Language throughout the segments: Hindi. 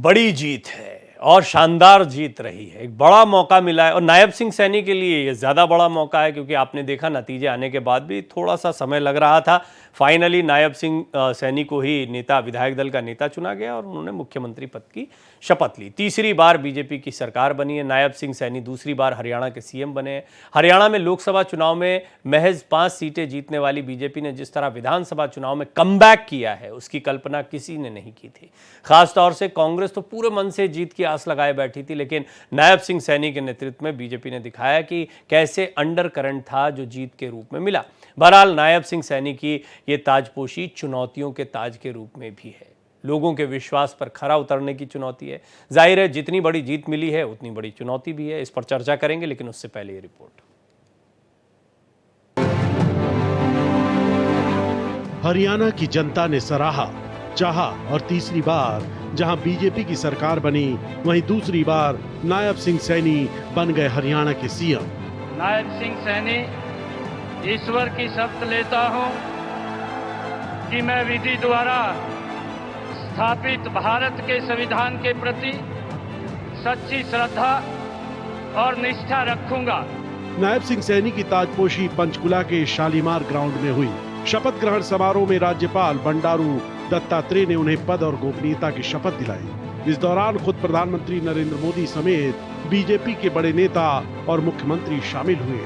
बड़ी जीत है और शानदार जीत रही है। एक बड़ा मौका मिला है और नायब सिंह सैनी के लिए ये ज़्यादा बड़ा मौका है क्योंकि आपने देखा नतीजे आने के बाद भी थोड़ा सा समय लग रहा था। फाइनली नायब सिंह सैनी को ही नेता विधायक दल का नेता चुना गया और उन्होंने मुख्यमंत्री पद की शपथ ली। तीसरी बार बीजेपी की सरकार बनी है। नायब सिंह सैनी दूसरी बार हरियाणा के सीएम बने हैं। हरियाणा में लोकसभा चुनाव में महज 5 सीटें जीतने वाली बीजेपी ने जिस तरह विधानसभा चुनाव में कमबैक किया है उसकी कल्पना किसी ने नहीं की थी। खासतौर से कांग्रेस तो पूरे मन से जीत की आस लगाए बैठी थी, लेकिन नायब सिंह सैनी के नेतृत्व में बीजेपी ने दिखाया कि कैसे अंडर करंट था जो जीत के रूप में मिला। बहरहाल नायब सिंह सैनी की ये ताजपोशी चुनौतियों के ताज के रूप में भी है। लोगों के विश्वास पर खरा उतरने की चुनौती है। जाहिर है जितनी बड़ी जीत मिली है उतनी बड़ी चुनौती भी है। इस पर चर्चा करेंगे, लेकिन उससे पहले ये रिपोर्ट। हरियाणा की जनता ने सराहा, चाहा और तीसरी बार जहां बीजेपी की सरकार बनी, वहीं दूसरी बार नायब सिंह सैनी बन गए हरियाणा के सीएम। नायब सिंह सैनी ईश्वर की शपथ लेता हूं कि मैं विधि द्वारा स्थापित भारत के संविधान के प्रति सच्ची श्रद्धा और निष्ठा रखूंगा। नायब सिंह सैनी की ताजपोशी पंचकुला के शालीमार ग्राउंड में हुई। शपथ ग्रहण समारोह में राज्यपाल बंडारू दत्तात्रेय ने उन्हें पद और गोपनीयता की शपथ दिलाई। इस दौरान खुद प्रधानमंत्री नरेंद्र मोदी समेत बीजेपी के बड़े नेता और मुख्यमंत्री शामिल हुए।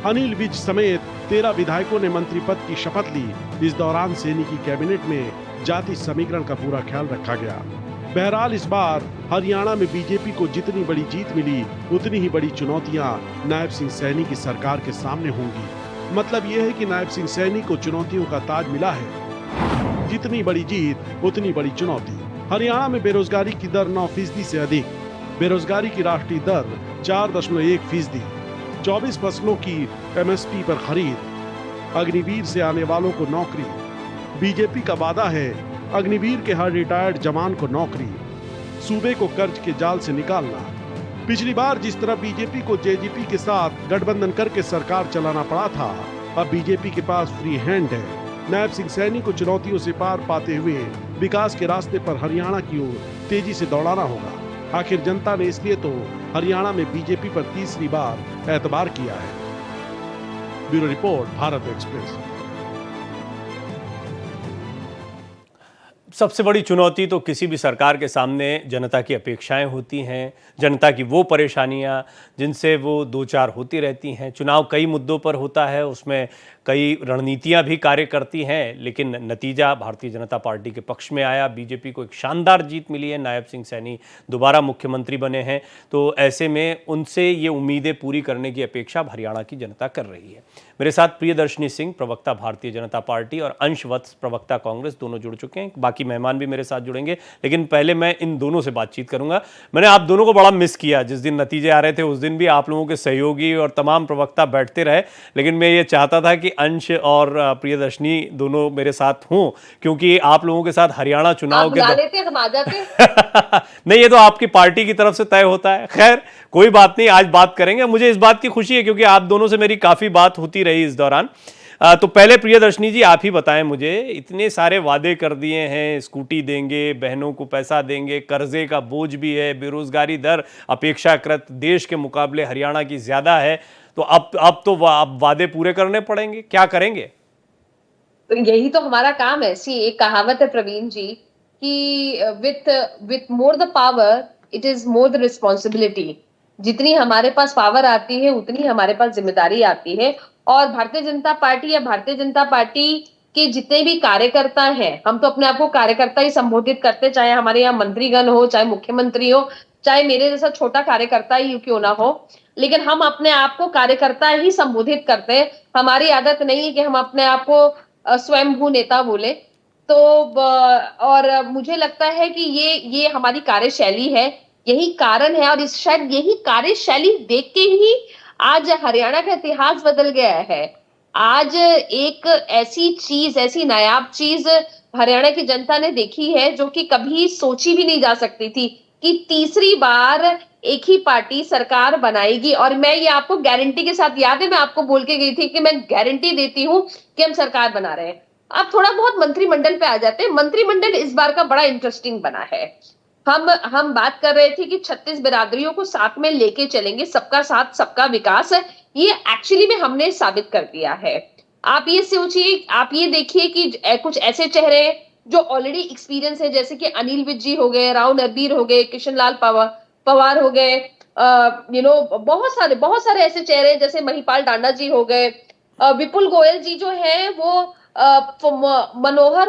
अनिल विज समेत 13 विधायकों ने मंत्री पद की शपथ ली। इस दौरान सैनी की कैबिनेट में जाति समीकरण का पूरा ख्याल रखा गया। बहरहाल इस बार हरियाणा में बीजेपी को जितनी बड़ी जीत मिली उतनी ही बड़ी चुनौतियां नायब सिंह सैनी की सरकार के सामने होंगी। मतलब यह है कि नायब सिंह सैनी को चुनौतियों का ताज मिला है। जितनी बड़ी जीत उतनी बड़ी चुनौती। हरियाणा में बेरोजगारी की दर 9% से अधिक। बेरोजगारी की राष्ट्रीय दर 4.1%। 24 फसलों की एमएसपी पर खरीद। अग्निवीर से आने वालों को नौकरी। बीजेपी का वादा है अग्निवीर के हर रिटायर्ड जवान को नौकरी। सूबे को कर्ज के जाल से निकालना। पिछली बार जिस तरह बीजेपी को जेजेपी के साथ गठबंधन करके सरकार चलाना पड़ा था, अब बीजेपी के पास फ्री हैंड है। नायब सिंह सैनी को चुनौतियों से पार पाते हुए विकास के रास्ते पर हरियाणा की ओर तेजी से दौड़ाना होगा। आखिर जनता ने इसलिए तो हरियाणा में बीजेपी पर तीसरी बार एतबार किया है। Bureau report, Bharat express. सबसे बड़ी चुनौती तो किसी भी सरकार के सामने जनता की अपेक्षाएं होती हैं, जनता की वो परेशानियां जिनसे वो दो चार होती रहती हैं। चुनाव कई मुद्दों पर होता है, उसमें कई रणनीतियां भी कार्य करती हैं, लेकिन नतीजा भारतीय जनता पार्टी के पक्ष में आया। बीजेपी को एक शानदार जीत मिली है। नायब सिंह सैनी दोबारा मुख्यमंत्री बने हैं, तो ऐसे में उनसे ये उम्मीदें पूरी करने की अपेक्षा हरियाणा की जनता कर रही है। मेरे साथ प्रियदर्शनी सिंह, प्रवक्ता भारतीय जनता पार्टी, और अंश वत्स, प्रवक्ता कांग्रेस, दोनों जुड़ चुके हैं। बाकी मेहमान भी मेरे साथ जुड़ेंगे, लेकिन पहले मैं इन दोनों से बातचीत करूंगा। मैंने आप दोनों को बड़ा मिस किया। जिस दिन नतीजे आ रहे थे उस दिन भी आप लोगों के सहयोगी और तमाम प्रवक्ता बैठते रहे, लेकिन मैं ये चाहता था कि अंश और प्रियदर्शनी दोनों मेरे साथ हों, क्योंकि आप लोगों के साथ हरियाणा चुनाव के हम आ जाते नहीं, ये तो आपकी पार्टी की तरफ से तय होता है। खैर कोई बात नहीं, आज बात करेंगे। मुझे इस बात की खुशी है क्योंकि आप दोनों से मेरी काफी बात होती रही इस दौरान। तो पहले प्रियदर्शनी जी आप ही बताएं मुझे, इतने सारे वादे कर दिए हैं, स्कूटी देंगे, बहनों को पैसा देंगे, कर्जे का बोझ भी है, बेरोजगारी दर अपेक्षाकृत देश के मुकाबले हरियाणा की ज्यादा है, तो अब तो वादे पूरे करने पड़ेंगे। क्या करेंगे? तो यही तो हमारा काम है। सी, एक कहावत है प्रवीण जी कि with more the power it is more the responsibility. जितनी हमारे पास पावर आती है उतनी हमारे पास जिम्मेदारी आती है। और भारतीय जनता पार्टी या भारतीय जनता पार्टी के जितने भी कार्यकर्ता हैं, हम तो अपने आप को कार्यकर्ता ही संबोधित करते, चाहे हमारे यहाँ मंत्रीगण हो, चाहे मुख्यमंत्री हो, चाहे मेरे जैसा छोटा कार्यकर्ता ही क्यों ना हो, लेकिन हम अपने आप को कार्यकर्ता ही संबोधित करते हैं। हमारी आदत नहीं है कि हम अपने आप को स्वयंभू नेता बोले। तो और मुझे लगता है कि ये हमारी कार्यशैली है, यही कारण है, और शायद यही कार्यशैली देख के ही आज हरियाणा का इतिहास बदल गया है। आज एक ऐसी चीज, ऐसी नायाब चीज हरियाणा की जनता ने देखी है जो कि कभी सोची भी नहीं जा सकती थी कि तीसरी बार एक ही पार्टी सरकार बनाएगी। और मैं ये आपको गारंटी के साथ, याद है मैं आपको बोल के गई थी कि मैं गारंटी देती हूँ कि हम सरकार बना रहे हैं। अब थोड़ा बहुत मंत्रिमंडल पे आ जाते हैं। मंत्रिमंडल इस बार का बड़ा इंटरेस्टिंग बना है। हम बात कर रहे थे कि 36 बिरादरियों को साथ में लेके चलेंगे, सबका साथ सबका विकास है, ये एक्चुअली में हमने साबित कर दिया है। आप ये सोचिए, आप ये देखिए कि कुछ ऐसे चेहरे हैं जो ऑलरेडी एक्सपीरियंस है, जैसे कि अनिल विज जी हो गए, राव नरबीर हो गए, किशन लाल पवार हो गए, बहुत सारे ऐसे चेहरे हैं, जैसे महिपाल डांडा जी हो गए, विपुल गोयल जी जो है वो मनोहर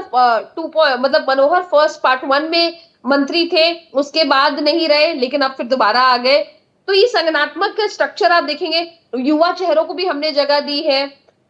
मतलब मनोहर फर्स्ट पार्ट 1 में मंत्री थे, उसके बाद नहीं रहे, लेकिन अब फिर दोबारा आ गए। तो ये संगठनात्मक स्ट्रक्चर आप देखेंगे, युवा चेहरों को भी हमने जगह दी है।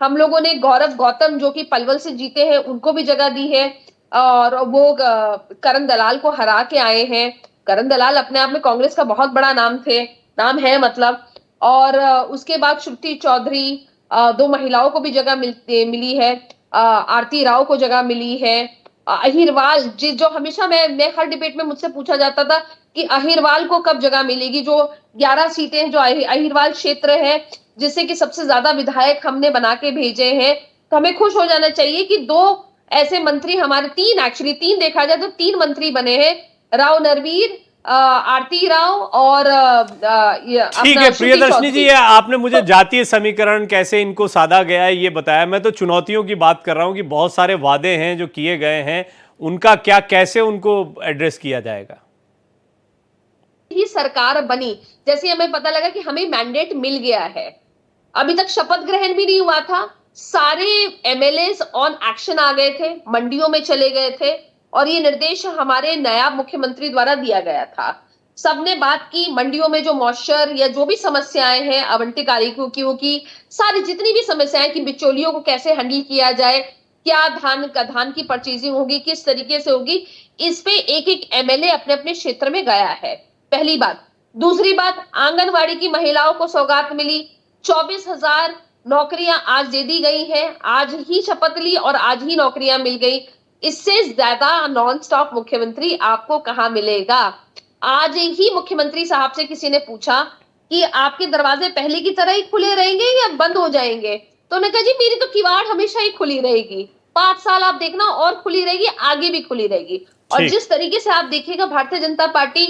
हम लोगों ने गौरव गौतम जो कि पलवल से जीते हैं, उनको भी जगह दी है, और वो करण दलाल को हरा के आए हैं। करण दलाल अपने आप में कांग्रेस का बहुत बड़ा नाम है मतलब। और उसके बाद श्रुति चौधरी, 2 महिलाओं को भी जगह मिली है, आरती राव को जगह मिली है, अहिरवाल जी, जो हमेशा मैं हर डिबेट में मुझसे पूछा जाता था कि अहिरवाल को कब जगह मिलेगी, जो 11 सीटें जो अहिरवाल क्षेत्र है, जिससे कि सबसे ज्यादा विधायक हमने बना के भेजे हैं। तो हमें खुश हो जाना चाहिए कि 2 ऐसे मंत्री हमारे, 3 देखा जाए तो 3 मंत्री बने हैं, राव नरवीर, आरती राव और ठीक है प्रियदर्शनी जी, ये आपने मुझे जातीय समीकरण कैसे इनको साधा गया है ये बताया। मैं तो चुनौतियों की बात कर रहा हूं कि बहुत सारे वादे हैं जो किए गए हैं, उनका क्या, कैसे उनको एड्रेस किया जाएगा। ही सरकार बनी, जैसे हमें पता लगा कि हमें मैंडेट मिल गया है, अभी तक शपथ ग्रहण भी नहीं हुआ था, सारे एमएलए ऑन एक्शन आ गए थे, मंडियों में चले गए थे, और ये निर्देश हमारे नायब मुख्यमंत्री द्वारा दिया गया था। सबने बात की, मंडियों में जो मॉइस्चर या जो भी समस्याएं हैं आवंटित कारीगरों की सारी जितनी भी समस्याएं कि बिचौलियों को कैसे हैंडल किया जाए, क्या धान की परचेजिंग होगी, किस तरीके से होगी, इस पे एक एमएलए अपने अपने क्षेत्र में गया है, पहली बात। दूसरी बात, आंगनवाड़ी की महिलाओं को सौगात मिली, 24,000 नौकरियां आज दे दी गई हैं, आज ही शपथ ली और आज ही नौकरियां मिल गई। इससे ज्यादा नॉन स्टॉप मुख्यमंत्री आपको कहां मिलेगा। आज ही मुख्यमंत्री साहब से किसी ने पूछा कि आपके दरवाजे पहले की तरह ही खुले रहेंगे या बंद हो जाएंगे, तो उन्होंने कहा जी मेरी तो किवाड़ हमेशा ही खुली रहेगी, 5 साल आप देखना और खुली रहेगी, आगे भी खुली रहेगी। और जिस तरीके से आप देखिएगा भारतीय जनता पार्टी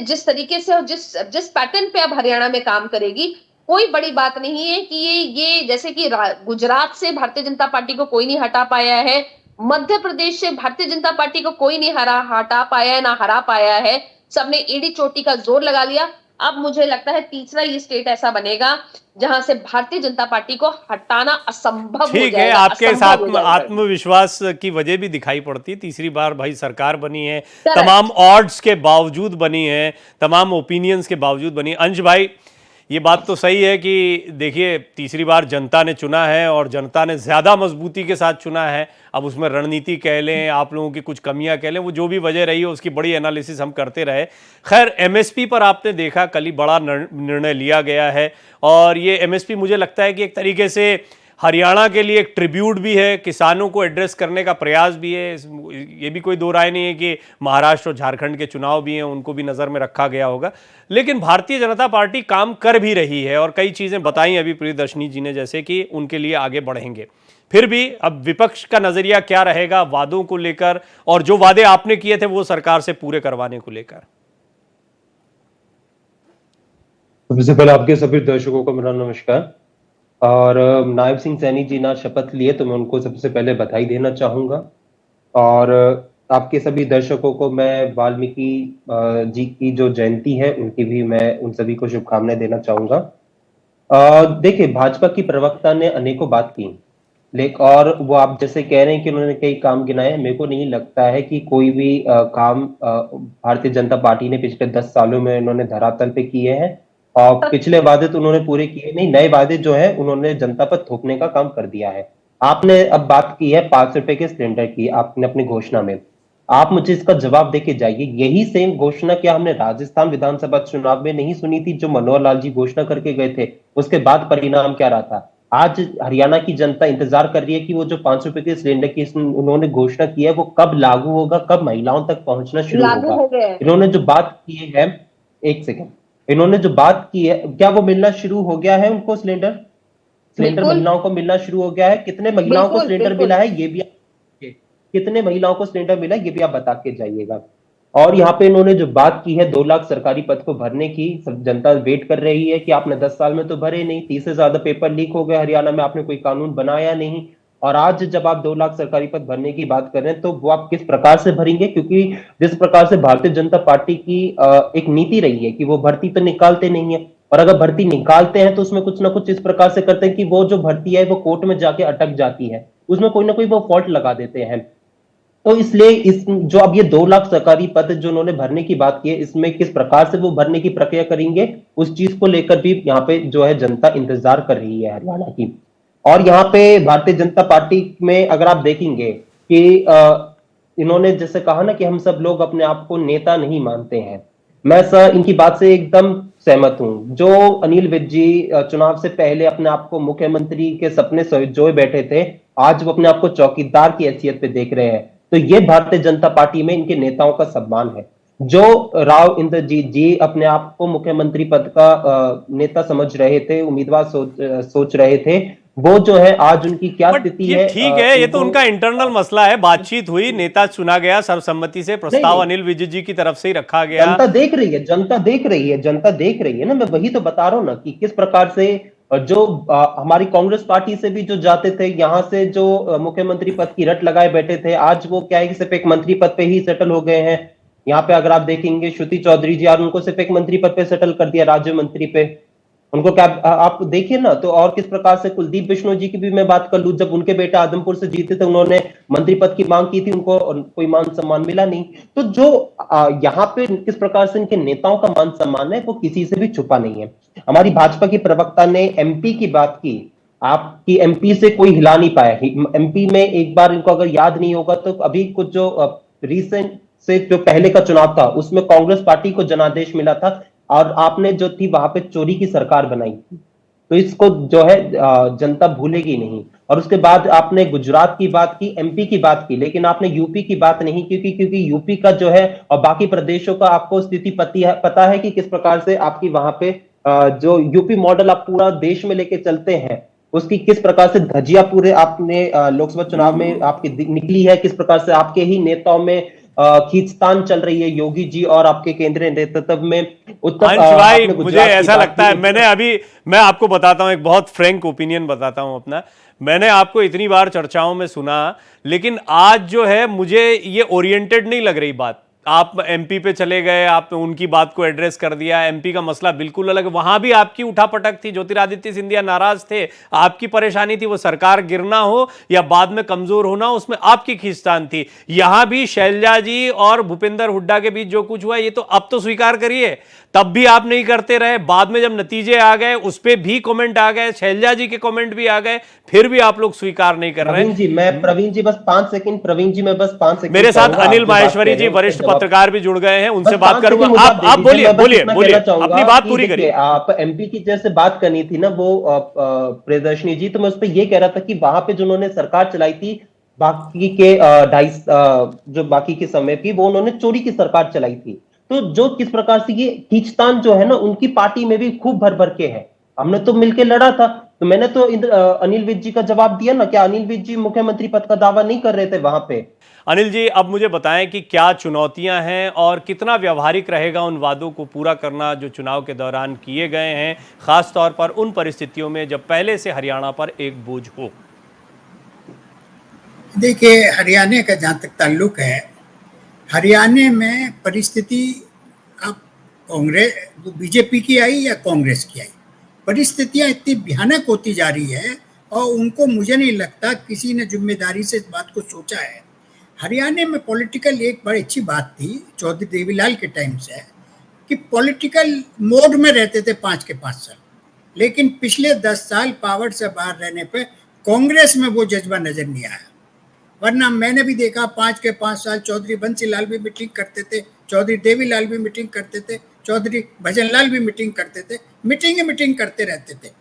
जिस तरीके से और जिस पैटर्न पे अब हरियाणा में काम करेगी, कोई बड़ी बात नहीं है कि ये जैसे कि गुजरात से भारतीय जनता पार्टी को कोई नहीं हटा पाया है, मध्य प्रदेश से भारतीय जनता पार्टी को कोई नहीं हटा पाया है, ना हरा पाया है, सबने एड़ी चोटी का जोर लगा लिया। अब मुझे लगता है तीसरा ये स्टेट ऐसा बनेगा जहां से भारतीय जनता पार्टी को हटाना असंभव हो जाएगा। ठीक है, आपके साथ आत्मविश्वास की वजह भी दिखाई पड़ती है। तीसरी बार भाई सरकार बनी है, तमाम ऑड्स के बावजूद बनी है, तमाम ओपिनियंस के बावजूद बनी है। अंश भाई, ये बात तो सही है कि देखिए तीसरी बार जनता ने चुना है और जनता ने ज़्यादा मजबूती के साथ चुना है। अब उसमें रणनीति कह लें, आप लोगों की कुछ कमियां कह लें, वो जो भी वजह रही हो उसकी बड़ी एनालिसिस हम करते रहे। खैर, एमएसपी पर आपने देखा कल ही बड़ा निर्णय लिया गया है, और ये एमएसपी मुझे लगता है कि एक तरीके से हरियाणा के लिए एक ट्रिब्यूट भी है, किसानों को एड्रेस करने का प्रयास भी है। ये भी कोई दो राय नहीं है कि महाराष्ट्र और झारखंड के चुनाव भी हैं, उनको भी नज़र में रखा गया होगा। लेकिन भारतीय जनता पार्टी काम कर भी रही है और कई चीज़ें बताई अभी प्रियदर्शनी जी ने, जैसे कि उनके लिए आगे बढ़ेंगे। फिर भी अब विपक्ष का नज़रिया क्या रहेगा वादों को लेकर, और जो वादे आपने किए थे वो सरकार से पूरे करवाने को लेकर? सबसे पहले आपके सभी दर्शकों को मेरा नमस्कार। और नायब सिंह सैनी जी ने शपथ लिए तो मैं उनको सबसे पहले बधाई देना चाहूंगा, और आपके सभी दर्शकों को मैं वाल्मीकि जी की जो जयंती है उनकी भी मैं उन सभी को शुभकामनाएं देना चाहूंगा। देखिए, भाजपा की प्रवक्ता ने अनेकों बात की, लेकिन और वो आप जैसे कह रहे हैं कि उन्होंने कई काम गिनाए, मेरे को नहीं लगता है कि कोई भी काम भारतीय जनता पार्टी ने पिछले 10 सालों में उन्होंने धरातल पे किए हैं। और पिछले वादे तो उन्होंने पूरे किए नहीं, नए वादे जो है उन्होंने जनता पर थोपने का काम कर दिया है। आपने अब बात की है 5 रुपए के सिलेंडर की, आपने अपनी घोषणा में, आप मुझे इसका जवाब देके जाइए। यही सेम घोषणा क्या हमने राजस्थान विधानसभा चुनाव में नहीं सुनी थी, जो मनोहर लाल जी घोषणा करके गए थे? उसके बाद परिणाम क्या रहा था? आज हरियाणा की जनता इंतजार कर रही है कि वो जो 5 रुपए के सिलेंडर की उन्होंने घोषणा की है वो कब लागू होगा, कब महिलाओं तक पहुंचना शुरू होगा। इन्होंने जो बात की है, एक सेकंड, इन्होंने जो बात की है, क्या वो मिलना शुरू हो गया है उनको? सिलेंडर महिलाओं को मिलना शुरू हो गया है? कितने महिलाओं को सिलेंडर मिला है ये भी, कितने महिलाओं को सिलेंडर मिला है ये भी आप बता के जाइएगा। और यहाँ पे इन्होंने जो बात की है 2 लाख सरकारी पद को भरने की, सब जनता वेट कर रही है कि आपने 10 साल में तो भरे नहीं, 30 से ज्यादा पेपर लीक हो गए हरियाणा में, आपने कोई कानून बनाया नहीं, और आज जब आप 2 लाख सरकारी पद भरने की बात कर रहे हैं तो वो आप किस प्रकार से भरेंगे? क्योंकि जिस प्रकार से भारतीय जनता पार्टी की एक नीति रही है कि वो भर्ती तो निकालते नहीं है, और अगर भर्ती निकालते हैं तो उसमें कुछ ना कुछ इस प्रकार से करते हैं कि वो जो भर्ती है वो कोर्ट में जाके अटक जाती है, उसमें कोई ना कोई वो फॉल्ट लगा देते हैं। तो इसलिए इस जो अब ये 2 लाख सरकारी पद जो उन्होंने भरने की बात की है, इसमें किस प्रकार से वो भरने की प्रक्रिया करेंगे, उस चीज को लेकर भी यहाँ पे जो है जनता इंतजार कर रही है हरियाणा की। और यहाँ पे भारतीय जनता पार्टी में अगर आप देखेंगे कि इन्होंने जैसे कहा ना कि हम सब लोग अपने आप को नेता नहीं मानते हैं, मैं सर इनकी बात से एकदम सहमत हूं। जो अनिल विज जी चुनाव से पहले अपने आप को मुख्यमंत्री के सपने सोए बैठे थे, आज वो अपने आप को चौकीदार की हैसियत पे देख रहे हैं। तो ये भारतीय जनता पार्टी में इनके नेताओं का सम्मान है। जो राव इंद्रजीत जी अपने आप को मुख्यमंत्री पद का नेता समझ रहे थे, उम्मीदवार सोच रहे थे, वो जो है आज उनकी क्या बट स्थिति ये है? ठीक है, ये तो उनका इंटरनल मसला है। बातचीत हुई, नेता चुना गया सर्वसम्मति से, प्रस्ताव नहीं। अनिल विज जी की तरफ से ही रखा गया। जनता देख रही है, जनता देख रही है, जनता देख रही है ना। मैं वही तो बता रहा हूं ना कि किस प्रकार से जो हमारी कांग्रेस पार्टी से भी जो जाते थे, यहां से जो मुख्यमंत्री पद की रट लगाए बैठे थे, आज वो क्या है कि सिर्फ एक मंत्री पद पे ही सेटल हो गए हैं। यहाँ पे अगर आप देखेंगे श्रुति चौधरी जी, यार उनको सिर्फ एक मंत्री पद पे सेटल कर दिया, राज्य मंत्री पे। उनको क्या आप देखिए ना, तो और किस प्रकार से कुलदीप बिश्नोई जी की भी मैं बात कर लूं, जब उनके बेटे आदमपुर से जीते थे, उन्होंने मंत्री पद की मांग की थी, उनको कोई मान सम्मान मिला नहीं। तो जो यहाँ पे किस प्रकार से इनके नेताओं का मान सम्मान है, वो किसी से भी छुपा नहीं है। हमारी भाजपा की प्रवक्ता ने एमपी की बात की, आपकी एमपी से कोई हिला नहीं पाया। एमपी में एक बार इनको अगर याद नहीं होगा तो अभी कुछ जो रिसेंट से जो पहले का चुनाव था, उसमें कांग्रेस पार्टी को जनादेश मिला था, और आपने जो थी वहां पे चोरी की सरकार बनाई थी। तो इसको जो है जनता भूलेगी नहीं। और उसके बाद आपने गुजरात की बात की, एमपी की बात की, लेकिन आपने यूपी की बात नहीं की, क्योंकि यूपी का जो है और बाकी प्रदेशों का आपको स्थिति पता है कि किस प्रकार से आपकी वहां पे जो यूपी मॉडल आप पूरा देश में लेके चलते हैं, उसकी किस प्रकार से धज्जियां पूरे आपने लोकसभा चुनाव में आपकी निकली है, किस प्रकार से आपके ही नेताओं में खींचतान चल रही है, योगी जी और आपके केंद्रीय नेतृत्व में। अंश भाई, मुझे ऐसा लगता है, मैं आपको बताता हूं, एक बहुत फ्रैंक ओपिनियन बताता हूं अपना। मैंने आपको इतनी बार चर्चाओं में सुना, लेकिन आज जो है मुझे ये ओरिएंटेड नहीं लग रही बात। आप एमपी पे चले गए, आप उनकी बात को एड्रेस कर दिया। एमपी का मसला बिल्कुल अलग, वहां भी आपकी उठापटक थी, ज्योतिरादित्य सिंधिया नाराज थे, आपकी परेशानी थी वो सरकार गिरना हो या बाद में कमजोर होना, उसमें आपकी खींचतान थी। यहां भी शैलजा जी और भूपेंद्र हुड्डा के बीच जो कुछ हुआ, ये तो अब तो स्वीकार करिए, तब भी आप नहीं करते रहे। बाद में जब नतीजे आ गए, उस पर भी कमेंट आ गए, शैलजा जी के कमेंट भी आ गए, फिर भी आप लोग स्वीकार नहीं कर रहे। प्रवीण जी बस 5 सेकंड, प्रवीण जी मैं बस 5 सेकंड। मेरे साथ अनिल माहेश्वरी जी वरिष्ठ पत्रकार भी जुड़ गए हैं, उनसे बात करूंगा। आप बोलिए अपनी बात पूरी करिए। आप एमपी की जैसे बात करनी थी ना वो प्रियदर्शनी जी, तो मैं उस पर यह कह रहा था कि वहां पे जो उन्होंने सरकार चलाई थी, बाकी के जो बाकी के समय की, वो उन्होंने चोरी की सरकार चलाई थी। तो जो किस प्रकार से ये खींचतान जो है ना, उनकी पार्टी में भी खूब भर भर के है। हमने तो मिलकर लड़ा था, तो मैंने तो अनिल विज जी का जवाब दिया ना, क्या अनिल विज जी मुख्यमंत्री पद का दावा नहीं कर रहे थे वहां पे? अनिल जी, अब मुझे बताएं कि क्या चुनौतियां हैं और कितना व्यावहारिक रहेगा उन वादों को पूरा करना जो चुनाव के दौरान किए गए हैं, खासतौर पर उन परिस्थितियों में जब पहले से हरियाणा पर एक बोझ हो। देखिए, हरियाणा का जहाँ तक ताल्लुक है, हरियाणा में परिस्थिति अब कांग्रेस बीजेपी की आई या कांग्रेस की आई, परिस्थितियां इतनी भयानक होती जा रही है, और उनको मुझे नहीं लगता किसी ने जिम्मेदारी से इस बात को सोचा है। हरियाणा में पॉलिटिकल एक बड़ी अच्छी बात थी चौधरी देवीलाल के टाइम से, कि पॉलिटिकल मोड में रहते थे 5 के 5 साल, लेकिन पिछले 10 साल पावर से बाहर रहने पे कांग्रेस में वो जज्बा नजर नहीं आया। वरना मैंने भी देखा 5 के 5 साल चौधरी बंसीलाल भी मीटिंग करते थे, चौधरी देवीलाल भी मीटिंग करते थे, चौधरी भजनलाल भी मीटिंग करते थे, मीटिंग करते रहते थे।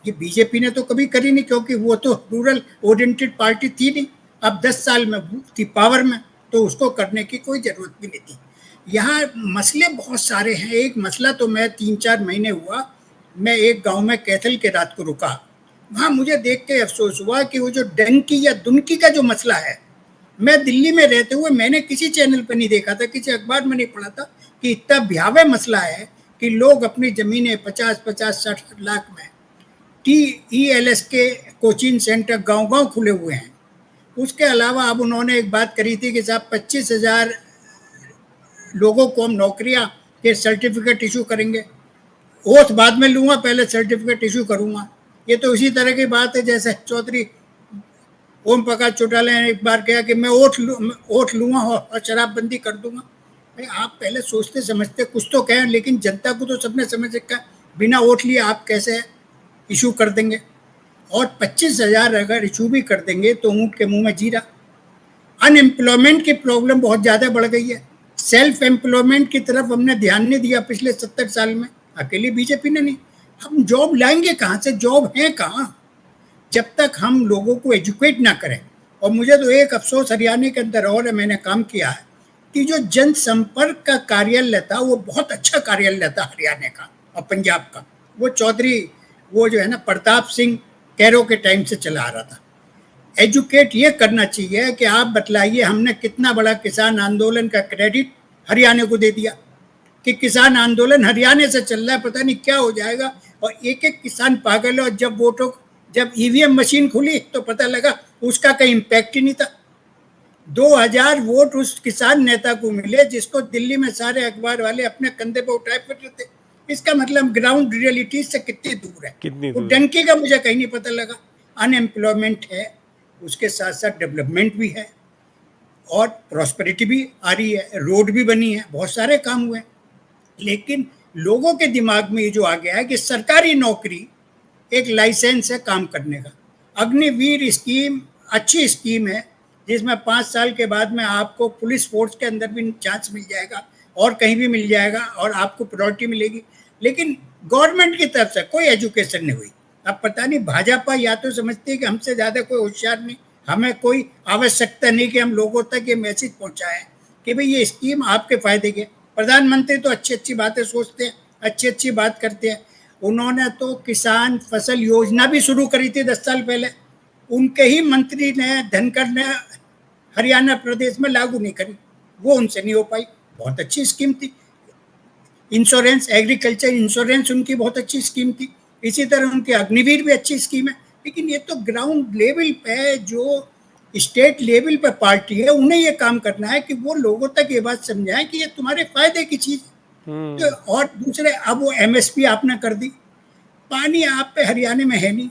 ये बीजेपी ने तो कभी करी नहीं, क्योंकि वो तो रूरल ओरिएंटेड पार्टी थी नहीं। अब 10 साल में थी पावर में, तो उसको करने की कोई जरूरत भी नहीं थी। यहाँ मसले बहुत सारे हैं। एक मसला तो मैं 3-4 महीने हुआ, मैं एक गांव में कैथल के रात को रुका, वहाँ मुझे देख के अफसोस हुआ कि वो जो डंकी या दुनकी का जो मसला है, मैं दिल्ली में रहते हुए मैंने किसी चैनल पर नहीं देखा था, किसी अखबार में नहीं पढ़ा था कि इतना भयावह मसला है कि लोग अपनी जमीनें 50-50, 60 लाख में TELS के कोचिंग सेंटर गांव-गांव खुले हुए हैं। उसके अलावा अब उन्होंने एक बात करी थी कि साहब 25,000 लोगों को हम नौकरियां के सर्टिफिकेट इशू करेंगे। ओथ बाद में लूंगा, पहले सर्टिफिकेट इशू करूंगा। ये तो उसी तरह की बात है जैसे चौधरी ओम प्रकाश चौटाला ने एक बार कहा कि मैं ओठ लूंगा और शराबबंदी कर दूंगा। भाई आप पहले सोचते समझते कुछ तो कहें, लेकिन जनता को तो सबने समझ रखा बिना वोट लिए आप कैसे इशू कर देंगे। और 25,000 अगर इशू भी कर देंगे तो ऊँट के मुंह में जीरा। अनएम्प्लॉयमेंट की प्रॉब्लम बहुत ज़्यादा बढ़ गई है। सेल्फ एम्प्लॉयमेंट की तरफ हमने ध्यान नहीं दिया पिछले 70 साल में, अकेली बीजेपी ने नहीं। हम जॉब लाएंगे कहाँ से, जॉब है कहाँ जब तक हम लोगों को एजुकेट ना करें। और मुझे तो एक अफसोस हरियाणा के अंदर और है, मैंने काम किया है कि जो जनसंपर्क का कार्यालय था वो बहुत अच्छा कार्यालय था हरियाणा का और पंजाब का। वो चौधरी वो जो है ना प्रताप सिंह कैरो के टाइम से चला आ रहा था। एजुकेट ये करना चाहिए कि आप बतलाइए हमने कितना बड़ा किसान आंदोलन का क्रेडिट हरियाणा को दे दिया कि किसान आंदोलन हरियाणा से चल रहा है, पता नहीं क्या हो जाएगा। और एक एक किसान पागल है। और जब ईवीएम मशीन खुली तो पता लगा उसका कोई इम्पैक्ट ही नहीं था। 2000 वोट उस किसान नेता को मिले जिसको दिल्ली में सारे अखबार वाले अपने कंधे पर उठाए फिर रहे थे। इसका मतलब ग्राउंड रियलिटी से कितनी दूर है, वो डंकी का मुझे कहीं नहीं पता लगा। अनएम्प्लॉयमेंट है, उसके साथ साथ डेवलपमेंट भी है और प्रॉस्पेरिटी भी आ रही है, रोड भी बनी है, बहुत सारे काम हुए। लेकिन लोगों के दिमाग में ये जो आ गया है कि सरकारी नौकरी एक लाइसेंस है काम करने का। अग्निवीर स्कीम अच्छी स्कीम है जिसमें 5 साल के बाद में आपको पुलिस फोर्स के अंदर भी चांस मिल जाएगा और कहीं भी मिल जाएगा और आपको प्रायोरिटी मिलेगी। लेकिन गवर्नमेंट की तरफ से कोई एजुकेशन नहीं हुई। अब पता नहीं भाजपा या तो समझती है कि हमसे ज़्यादा कोई होशियार नहीं, हमें कोई आवश्यकता नहीं कि हम लोगों तक ये मैसेज पहुंचाएं कि भाई ये स्कीम आपके फ़ायदे की। प्रधानमंत्री तो अच्छी अच्छी बातें सोचते हैं, अच्छी अच्छी बात करते हैं। उन्होंने तो किसान फसल योजना भी शुरू करी थी 10 साल पहले, उनके ही मंत्री ने धनखड़ ने हरियाणा प्रदेश में लागू नहीं करी, वो उनसे नहीं हो पाई। बहुत अच्छी स्कीम थी। इंश्योरेंस, एग्रीकल्चर इंश्योरेंस उनकी बहुत अच्छी स्कीम थी। इसी तरह उनकी अग्निवीर भी अच्छी स्कीम है। लेकिन ये तो ग्राउंड लेवल पे जो स्टेट लेवल पे पार्टी है उन्हें ये काम करना है कि वो लोगों तक ये बात समझाएं कि ये तुम्हारे फायदे की चीज है। और दूसरे अब वो MSP आपने कर दी। पानी आप पे हरियाणा में है नहीं,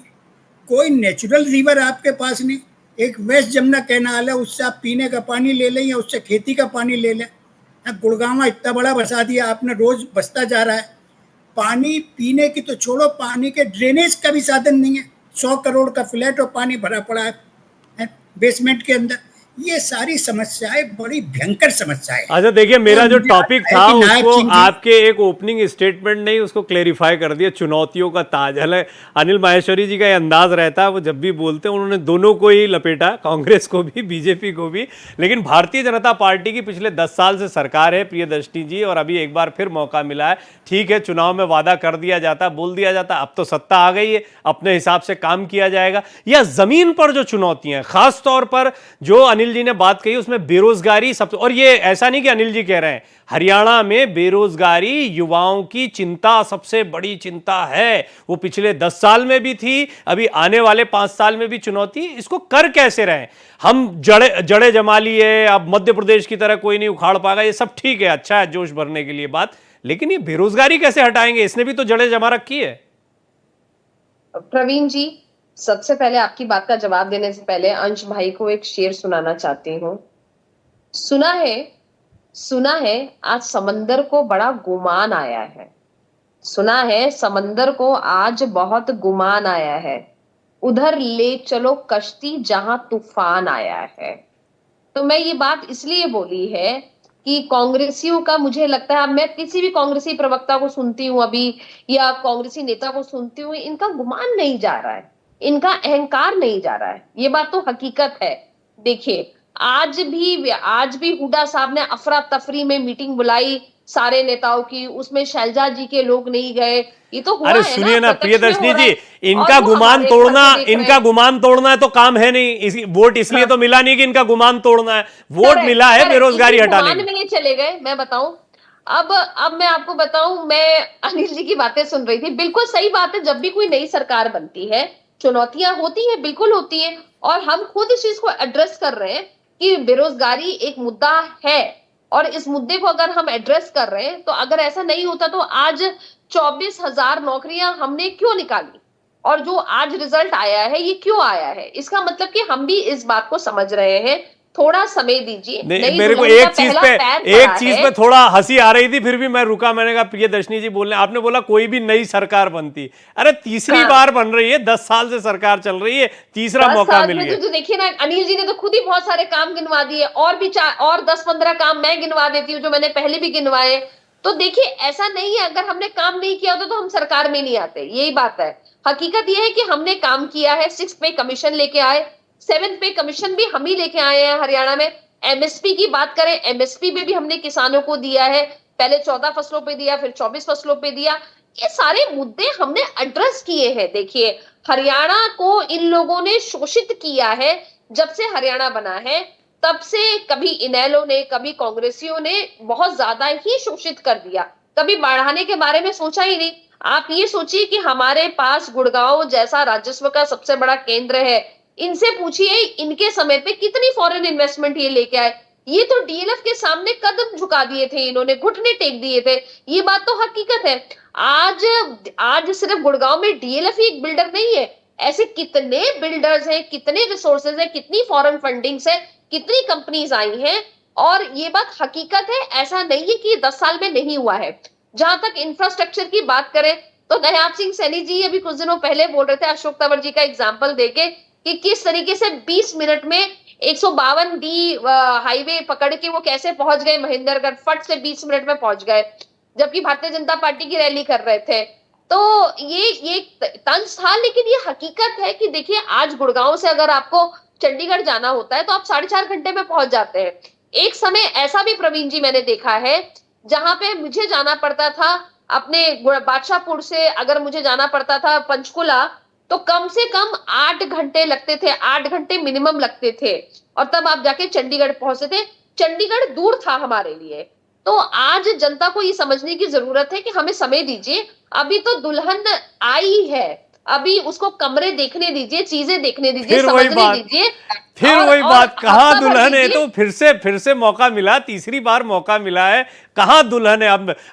कोई नेचुरल रिवर आपके पास नहीं। एक वेस्ट जमुना कैनाल है, उससे आप पीने का पानी ले लें या उससे खेती का पानी ले लें। गुड़गांव इतना बड़ा बसा दिया आपने, रोज बसता जा रहा है। पानी पीने की तो छोड़ो, पानी के ड्रेनेज का भी साधन नहीं है। 100 करोड़ का फ्लैट और पानी भरा पड़ा है बेसमेंट के अंदर। ये सारी समस्याएं बड़ी भयंकर समस्याएं। अच्छा देखिए, मेरा जो टॉपिक था उसको आपके एक ओपनिंग स्टेटमेंट ने उसको क्लेरिफाई कर दिया, चुनौतियों का ताज। अनिल माहेश्वरी जी का ये अंदाज रहता है, वो जब भी बोलते हैं उन्होंने दोनों को ही लपेटा, कांग्रेस को भी बीजेपी को भी। लेकिन भारतीय जनता पार्टी की पिछले 10 साल से सरकार है प्रियदर्शनी जी, और अभी एक बार फिर मौका मिला है। ठीक है, चुनाव में वादा कर दिया जाता, बोल दिया जाता, अब तो सत्ता आ गई है, अपने हिसाब से काम किया जाएगा। या जमीन पर जो चुनौतियां, खास तौर पर जो अनिल जी ने बात कही उसमें बेरोजगारी सबसे, और ये ऐसा नहीं कि अनिल जी कह रहे हैं, हरियाणा में बेरोजगारी युवाओं की चिंता सबसे बड़ी चिंता है। वो पिछले 10 साल में भी थी, अभी आने वाले 5 साल में भी चुनौती। इसको कर कैसे रहे? हम जड़े जमा लिए, अब मध्य प्रदेश की तरह कोई नहीं उखाड़ पाएगा, ये सब ठीक है, अच्छा है जोश भरने के लिए बात, लेकिन ये बेरोजगारी कैसे हटाएंगे? इसने भी तो जड़े जमा रखी है। प्रवीण जी, सबसे पहले आपकी बात का जवाब देने से पहले अंश भाई को एक शेर सुनाना चाहती हूँ। सुना है आज समंदर को बड़ा गुमान आया है। सुना है समंदर को आज बहुत गुमान आया है। उधर ले चलो कश्ती जहां तूफान आया है। तो मैं ये बात इसलिए बोली है कि कांग्रेसियों का, मुझे लगता है, मैं किसी भी कांग्रेसी प्रवक्ता को सुनती हूँ अभी या कांग्रेसी नेता को सुनती हूँ, इनका गुमान नहीं जा रहा है, इनका अहंकार नहीं जा रहा है। ये बात तो हकीकत है। देखिए, आज भी हुड्डा साहब ने अफरा तफरी में मीटिंग बुलाई, सारे नेताओं की, उसमें शैलजा जी के लोग नहीं गए, ये तो हुआ अरे है सुनिए ना प्रत्यक्ष में प्रियदर्शनी हो रहा जी, है। इनका और वो गुमान हमारे घर तोड़ना, को देख रहे इनका हैं। गुमान तोड़ना है तो काम है नहीं, इसी वोट इसलिए तो मिला नहीं कि इनका गुमान तोड़ना है, वोट Correct, मिला है correct, बेरोजगारी इसी हटाने गुमान के। में ये चले गए। मैं बताऊं, अब मैं आपको बताऊं, मैं अनिल जी की बातें सुन रही थी, बिल्कुल सही बात है। जब भी कोई नई सरकार बनती है, चुनौतियां होती है, बिल्कुल होती है, और हम खुद इस चीज को एड्रेस कर रहे हैं कि बेरोजगारी एक मुद्दा है, और इस मुद्दे को अगर हम एड्रेस कर रहे हैं, तो अगर ऐसा नहीं होता तो आज 24,000 नौकरियां हमने क्यों निकाली, और जो आज रिजल्ट आया है ये क्यों आया है? इसका मतलब कि हम भी इस बात को समझ रहे हैं। थोड़ा समय दीजिए, नहीं, नई मेरे को दुल्हन का एक चीज पहला पे पैर एक पड़ा चीज है। पे थोड़ा हंसी आ रही थी, फिर भी मैं रुका। मैंने कहा प्रियदर्शनी जी बोलने, आपने बोला कोई भी नई सरकार बनती, अरे तीसरी हाँ। बार बन रही है, 10 साल से सरकार चल रही है, तीसरा 10 मौका साल मिल में गया। तो देखिए ना, अनिल जी ने तो खुद ही बहुत सारे काम गिनवा दिए, और भी और 10-15 काम मैं गिनवा देती हूँ जो मैंने पहले भी गिनवाए। तो देखिए, ऐसा नहीं है अगर हमने काम नहीं किया होता तो हम सरकार में नहीं आते, यही बात है। हकीकत यह है कि हमने काम किया है। 6 पे कमीशन लेके आए, 7 पे कमीशन भी हम ही लेके आए हैं हरियाणा में। एमएसपी की बात करें, एमएसपी में भी हमने किसानों को दिया है, पहले 14 फसलों पे दिया, फिर 24 फसलों पे दिया। ये सारे मुद्दे हमने एड्रेस किए हैं। देखिए, हरियाणा को इन लोगों ने शोषित किया है। जब से हरियाणा बना है तब से कभी इनेलो ने, कभी कांग्रेसियों ने बहुत ज्यादा ही शोषित कर दिया, कभी बढ़ाने के बारे में सोचा ही नहीं। आप ये सोचिए कि हमारे पास गुड़गांव जैसा राजस्व का सबसे बड़ा केंद्र है, इनसे पूछिए इनके समय पे कितनी फॉरेन इन्वेस्टमेंट ये लेके आए। ये तो डीएलएफ के सामने कदम झुका दिए थे, इन्होंने घुटने टेक दिए थे। ये बात तो हकीकत है। आज आज सिर्फ गुड़गांव में डीएलएफ ही एक बिल्डर नहीं है, ऐसे कितने बिल्डर्स हैं, कितने रिसोर्सेज हैं, कितनी फॉरेन फंडिंग्स है, कितनी कंपनीज आई हैं। और ये बात हकीकत है, ऐसा नहीं है कि 10 साल में नहीं हुआ है। जहां तक इंफ्रास्ट्रक्चर की बात करें तो नायब सिंह सैनी जी अभी कुछ दिनों पहले बोल रहे थे, अशोक तंवर जी का एग्जांपल देके, कि किस तरीके से 20 मिनट में 152 डी हाईवे पकड़ के वो कैसे पहुंच गए महेंद्रगढ़, फट से 20 मिनट में पहुंच गए, जबकि भारतीय जनता पार्टी की रैली कर रहे थे। तो ये तंज था, लेकिन ये हकीकत है कि देखिए, आज गुड़गांव से अगर आपको चंडीगढ़ जाना होता है तो आप 4.5 घंटे में पहुंच जाते हैं। एक समय ऐसा भी प्रवीण जी मैंने देखा है, जहां पे मुझे जाना पड़ता था अपने बादशाहपुर से, अगर मुझे जाना पड़ता था पंचकुला, तो कम से कम 8 घंटे लगते थे, 8 घंटे मिनिमम लगते थे, और तब आप जाके चंडीगढ़ पहुंचते थे। चंडीगढ़ दूर था हमारे लिए। तो आज जनता को ये समझने की जरूरत है कि हमें समय दीजिए। अभी तो दुल्हन आई है, अभी उसको कमरे देखने दीजिए, चीजें देखने दीजिए, फिर वही समझने बात, दीजिए। फिर और- वही और बात, कहाँ हफ्ता भर दुल्हन है? दीजिए। तो फिर से मौका मिला, तीसरी बार मौका मिला है, कहाँ दुल्हन है?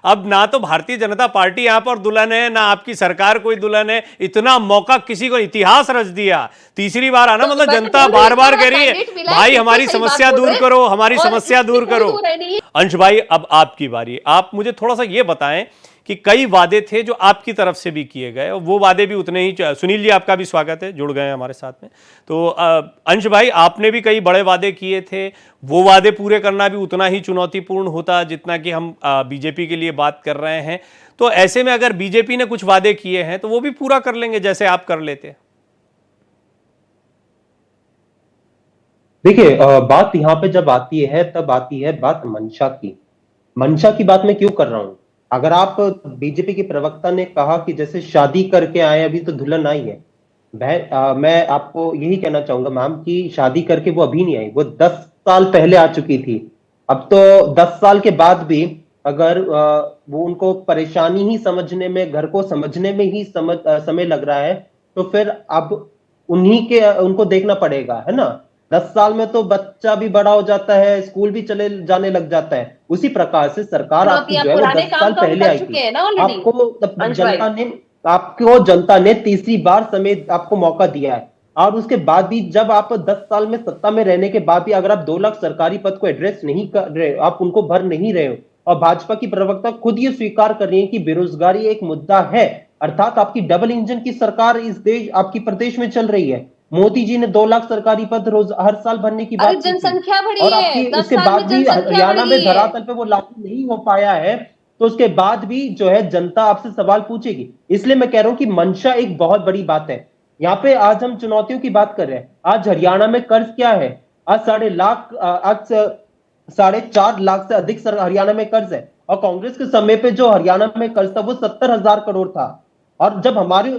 अब ना तो भारतीय जनता पार्टी यहाँ पर दुल्हन है, ना आपकी सरकार कोई दुल्हन है। इतना मौका किसी को, इतिहास रच दिया, तीसरी बार आना, तो मतलब मैं जनता बोल रही बार हूँ, बार हमारा कह रही है कैंडिडेट मिला है, भाई बिल्कुल हमारी सही बात समस्या बोल दूर रहे हैं। करो, हमारी और समस्या इसमें दूर कोई करो। दो राय नहीं है। अंश भाई, अब आपकी बारी। आप मुझे थोड़ा सा ये बताएं कि कई वादे थे जो आपकी तरफ से भी किए गए, और वो वादे भी उतने ही। सुनील जी, आपका भी स्वागत है, जुड़ गए हैं हमारे साथ में। तो अंश भाई, आपने भी कई बड़े वादे किए थे, वो वादे पूरे करना भी उतना ही चुनौतीपूर्ण होता जितना कि हम बीजेपी के लिए बात कर रहे हैं। तो ऐसे में अगर बीजेपी ने कुछ वादे किए हैं तो वो भी पूरा कर लेंगे जैसे आप कर लेते। देखिए, बात यहाँ पे जब आती है तब आती है बात मंशा की। मंशा की बात मैं क्यों कर रहा हूं? अगर आप, बीजेपी के प्रवक्ता ने कहा कि जैसे शादी करके आए, अभी तो दुल्हन आई है। मैं आपको यही कहना चाहूंगा मैम कि शादी करके वो अभी नहीं आई, वो 10 साल पहले आ चुकी थी। अब तो 10 साल के बाद भी अगर वो उनको परेशानी ही समझने में, घर को समझने में ही समय लग रहा है, तो फिर अब उनको देखना पड़ेगा, है ना। 10 साल में तो बच्चा भी बड़ा हो जाता है, स्कूल भी चले जाने लग जाता है। उसी प्रकार से सरकार आपकी जो है वो 10 साल पहले आई थी। आपको जनता ने तीसरी बार समय, आपको मौका दिया है, और उसके बाद भी जब आप 10 साल में सत्ता में रहने के बाद भी अगर आप 2 लाख सरकारी पद को एड्रेस नहीं कर रहे, आप उनको भर नहीं रहे हो, और भाजपा की प्रवक्ता खुद ये स्वीकार कर रही है कि बेरोजगारी एक मुद्दा है, अर्थात आपकी डबल इंजन की सरकार इस देश, आपकी प्रदेश में चल रही है। मोदी जी ने 2 लाख सरकारी पद रोज हर साल भरने की बात की थी, जनसंख्या बढ़ी और है, आपकी 10 उसके साल बाद में भी जनसंख्या हरियाणा में बढ़ी है। धरातल पे वो लागू नहीं हो पाया है। तो उसके बाद भी जो है जनता आपसे सवाल पूछेगी। इसलिए मैं कह रहा हूं कि मंशा एक बहुत बड़ी बात है। यहाँ पे आज हम चुनौतियों की बात कर रहे हैं। आज हरियाणा में कर्ज क्या है? आज 4.5 लाख से अधिक हरियाणा में कर्ज है। और कांग्रेस के समय पे जो हरियाणा में कर्ज था वो 70,000 करोड़ था। और जब हमारे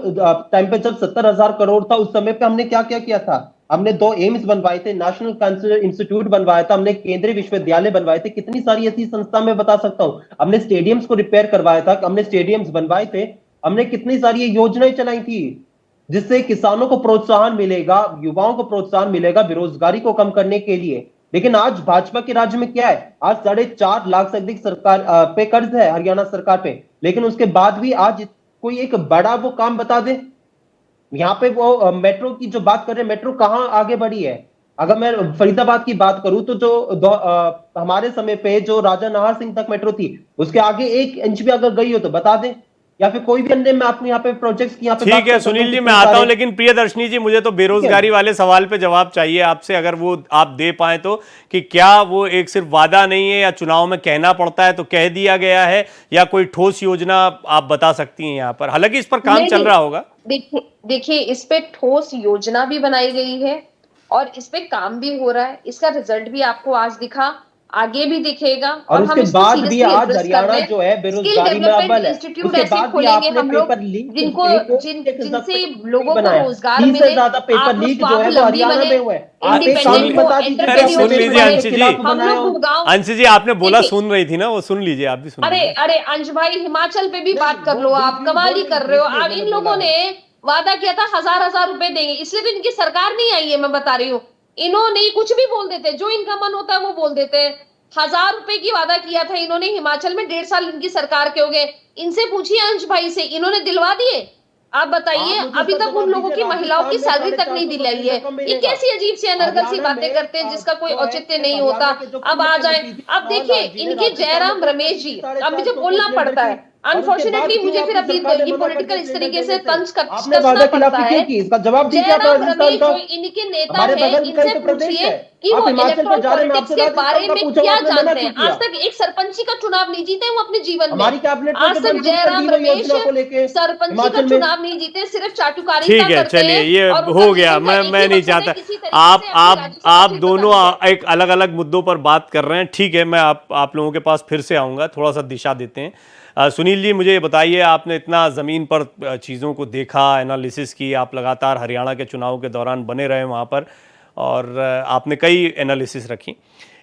टाइम पे जब 70,000 करोड़ था, उस समय पे हमने क्या क्या किया था? हमने 2 एम्स बनवाए थे, नेशनल कैंसर इंस्टीट्यूट बनवाया था, हमने केंद्रीय विश्वविद्यालय बनवाए थे, कितनी सारी ऐसी संस्था मैं बता सकता हूं। हमने स्टेडियम्स को रिपेयर करवाया था, हमने स्टेडियम्स बनवाए थे, हमने कितनी सारी योजनाएं चलाई थी जिससे किसानों को प्रोत्साहन मिलेगा, युवाओं को प्रोत्साहन मिलेगा बेरोजगारी को कम करने के लिए। लेकिन आज भाजपा के राज्य में क्या है? आज 4.5 लाख से अधिक सरकार पे कर्ज है हरियाणा सरकार पे, लेकिन उसके बाद भी आज कोई एक बड़ा वो काम बता दे। यहाँ पे वो मेट्रो की जो बात कर रहे हैं, मेट्रो कहाँ आगे बढ़ी है? अगर मैं फरीदाबाद की बात करूं तो हमारे समय पे जो राजा नाहर सिंह तक मेट्रो थी, उसके आगे 1 इंच भी अगर गई हो तो बता दें। या फिर कोई भी अन्य मैं आपने यहाँ पे प्रोजेक्ट्स की यहाँ पे बात ठीक है कर सकता हूं, सुनील जी, कितने मैं आता हूं, सारे- लेकिन प्रियदर्शनी जी, मुझे तो बेरोजगारी वाले सवाल पे जवाब चाहिए आपसे, अगर वो आप दे पाए तो, कि क्या वो एक सिर्फ वादा नहीं है या चुनाव में कहना पड़ता है तो कह दिया गया है, या कोई ठोस योजना आप बता सकती हैं यहाँ पर? हालांकि इस पर काम चल रहा होगा। देखिए इस पे ठोस योजना भी बनाई गई है और इस पे काम भी हो रहा है। इसका रिजल्ट भी आपको आज दिखा, आगे भी दिखेगा, और और उसके हम इसको बाद भी सीरियसली आज एड्रेस कर हरियाणा रहे हैं। जो है स्किल बेरोजगारी में डेवलपमेंट अव्वल है। इंस्टीट्यूट उसके ऐसे बाद भी खोलेंगे आपने हम लोग पेपर लीक जिनसे लोगों को बनाया, रोजगार 30 से मिले, ज्यादा पेपर लीक जो है वो स्वावलंबी हरियाणा बने, में हुआ है। आप एक सुन कानून ली- बता अरे दीजिए सुन जो लीजिए पेपर अंशी के जी, खिलाफ हम बनाया लोग हो। गुड़गांव, अंशी जी आपने बोला देखिए, सुन रही थी ना, वो सुन लीजिए, आप भी सुन अरे लीजिए। अरे अंश भाई, हिमाचल पे भी नहीं, बात कर वो लो, आप briefly कमाल ही बोल कर रहे हो। briefly अब मैंने इन बोला लोगों है। ने वादा किया था 1,000 रुपए देंगे, इसलिए तो इनकी सरकार नहीं आई है, मैं बता रही हूँ। इन्होंने कुछ भी बोल देते, जो इनका मन होता है वो बोल देते हैं। 1,000 रुपए की वादा किया था इन्होंने हिमाचल में, 1.5 साल इनकी सरकार के हो गए। इनसे पूछिए अंश भाई से, इन्होंने दिलवा दिए? आप बताइए, आप मुझे अभी इसका तक उन जवाब लोगों की दीजिए, महिलाओं की राजस्थान सैलरी में तक नहीं दिलाई 425 है। रकम ये मिलेगा। कैसी अजीब सी अनर्गल सी हरियाणा बातें में करते हैं जिसका कोई जो है, औचित्य नहीं होता। हरियाणा के जो अब आ जाए, पूर्व अब देखिए मुख्यमंत्री इनके राजस्थान जयराम में रमेश जी, अब मुझे 450 बोलना सिलेंडर पड़ता की, है और उसके बाद अनफॉर्चुनेटली, क्यों मुझे फिर आपकी अभी सरकार ने ये मना कर पॉलिटिकल दिया इस सिलेंडर तरीके से देने से? आपने कसना वादा पड़ता खिलाफी है। क्यों की? इसका जवाब दीजिए आप जयराम राजस्थान रमेश का। जो इनके नेता हमारे हैं, बगल में इनसे तो प्रदेश पूछिए है। कि आप वो हिमाचल इलेक्ट्रॉल पे जा रहे हैं, मैं पॉलिटिक्स आपसे के बारे राजस्थान का में पूछा हूं, क्या आपने मना जानते क्यों हैं। किया? आज तक एक सरपंची का चुनाव नहीं जीते वो अपने जीवन में। हमारी कैबिनेट ने आज तो तक मंजूर कर दी जयराम वो रमेश योजना को लेके सरपंची का हिमाचल में। चुनाव नहीं जीते, सिर्फ चाटुकारिता ठीक है, करते चलिए हैं। ये और उनका हो गया। जीवन का मैं एक मैं ही नहीं मकसद है, चाहता, किसी तरीके से अपनी राज्यसभा आप सीट दोनों बचा लीजिए। एक अलग अलग मुद्दों पर बात कर रहे हैं। ठीक है, मैं आप लोगों के पास फिर से आऊँगा, थोड़ा सा दिशा देते हैं। सुनील जी, मुझे ये बताइए, आपने इतना ज़मीन पर चीज़ों को देखा, एनालिसिस की, आप लगातार हरियाणा के चुनाव के दौरान बने रहे वहाँ पर, और आपने कई एनालिसिस रखी।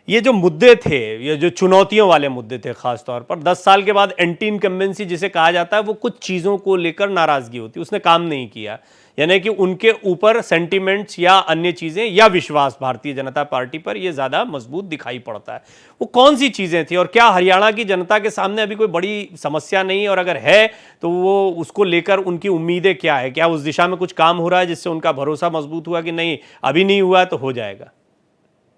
ये जो मुद्दे थे, ये जो चुनौतियों वाले मुद्दे थे, खास तौर पर 10 साल के बाद एंटी इनकम्बेंसी जिसे कहा जाता है, वो कुछ चीज़ों को लेकर नाराज़गी होती है, उसने काम नहीं किया, यानी कि उनके ऊपर सेंटिमेंट्स या अन्य चीज़ें या विश्वास भारतीय जनता पार्टी पर ये ज़्यादा मजबूत दिखाई पड़ता है। वो कौन सी चीज़ें थी, और क्या हरियाणा की जनता के सामने अभी कोई बड़ी समस्या नहीं है, और अगर है तो वो उसको लेकर उनकी उम्मीदें क्या है? क्या उस दिशा में कुछ काम हो रहा है जिससे उनका भरोसा मजबूत हुआ कि नहीं, अभी नहीं हुआ तो हो जाएगा?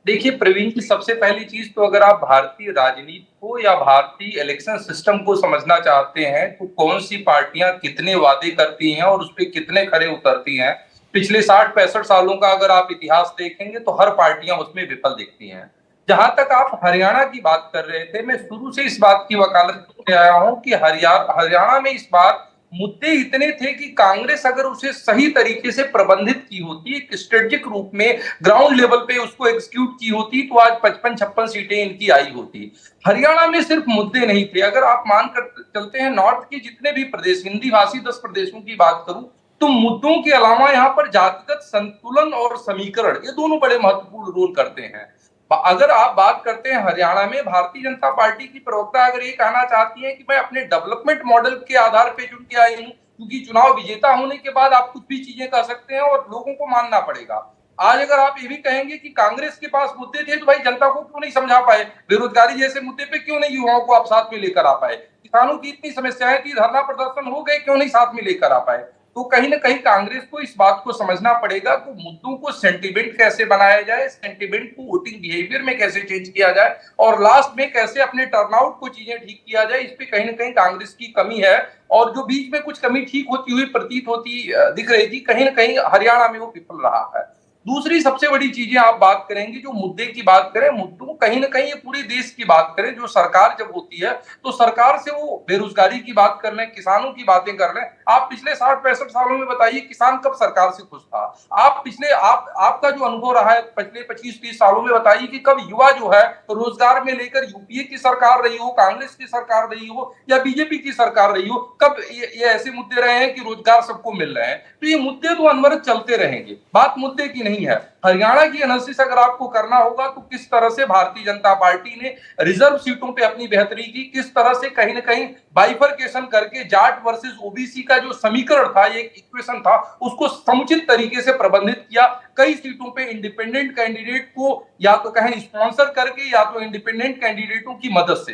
देखिए प्रवीण की सबसे पहली चीज तो, अगर आप भारतीय राजनीति को या भारतीय इलेक्शन सिस्टम को समझना चाहते हैं तो कौन सी पार्टियां कितने वादे करती हैं और उस पर कितने खरे उतरती हैं, पिछले 60-65 सालों का अगर आप इतिहास देखेंगे तो हर पार्टियां उसमें विफल दिखती हैं। जहां तक आप हरियाणा की बात कर रहे थे, मैं शुरू से इस बात की वकालत करते आया हूं कि हरियाणा में इस बार मुद्दे इतने थे कि कांग्रेस अगर उसे सही तरीके से प्रबंधित की होती, एक स्ट्रेटेजिक रूप में ग्राउंड लेवल पे उसको एग्जीक्यूट की होती, तो आज 55-56 सीटें इनकी आई होती। हरियाणा में सिर्फ मुद्दे नहीं थे, अगर आप मानकर चलते हैं नॉर्थ के जितने भी प्रदेश, हिंदी भाषी 10 प्रदेशों की बात करूं, तो मुद्दों के अलावा यहाँ पर जातिगत संतुलन और समीकरण, ये दोनों बड़े महत्वपूर्ण रोल करते हैं। अगर आप बात करते हैं हरियाणा में, भारतीय जनता पार्टी की प्रवक्ता अगर ये कहना चाहती है कि मैं अपने डेवलपमेंट मॉडल के आधार पे चुन के आई हूं, क्योंकि चुनाव विजेता होने के बाद आप कुछ भी चीजें कर सकते हैं और लोगों को मानना पड़ेगा। आज अगर आप ये भी कहेंगे कि कांग्रेस के पास मुद्दे थे तो भाई जनता को क्यों नहीं समझा पाए, बेरोजगारी जैसे मुद्दे पे क्यों नहीं युवाओं को आप साथ में लेकर आ पाए, किसानों की इतनी समस्याएं थी, धरना प्रदर्शन हो गए, क्यों नहीं साथ में लेकर आ पाए। तो कहीं ना कहीं कांग्रेस को इस बात को समझना पड़ेगा कि मुद्दों को सेंटिमेंट कैसे बनाया जाए, सेंटिमेंट को वोटिंग बिहेवियर में कैसे चेंज किया जाए, और लास्ट में कैसे अपने टर्नआउट को चीजें ठीक किया जाए। इस पे कहीं ना कहीं कांग्रेस की कमी है, और जो बीच में कुछ कमी ठीक होती हुई प्रतीत होती दिख रही थी, कहीं ना कहीं हरियाणा में वो विफल रहा है। दूसरी सबसे बड़ी चीजें आप बात करेंगे, जो मुद्दे की बात करें, मुद्दों कहीं ना कहीं ये पूरे देश की बात करें, जो सरकार जब होती है तो सरकार से वो बेरोजगारी की बात कर लें, किसानों की बातें कर लें, आप पिछले 60-65 सालों में बताइए किसान कब सरकार से खुश था? आप आपका जो अनुभव रहा है पिछले 25-30 सालों में बताइए कि कब युवा जो है रोजगार में लेकर यूपीए की सरकार रही हो, कांग्रेस की सरकार रही हो या बीजेपी की सरकार रही हो, कब ये ऐसे मुद्दे रहे हैं कि रोजगार सबको मिल रहे हैं? तो ये मुद्दे तो अनवरत चलते रहेंगे, बात मुद्दे की नहीं है। हरियाणा की एनालिसिस अगर आपको करना होगा तो किस तरह से भारतीय जनता पार्टी ने रिजर्व सीटों पे अपनी बेहतरी की, किस तरह से कहीं ना कहीं बाइफरकेशन करके जाट वर्सेस ओबीसी का जो समीकरण था, एक इक्वेशन था, उसको समुचित तरीके से प्रबंधित किया। कई सीटों पे इंडिपेंडेंट कैंडिडेट को या तो कहें स्पॉन्सर करके या तो इंडिपेंडेंट कैंडिडेटों की मदद से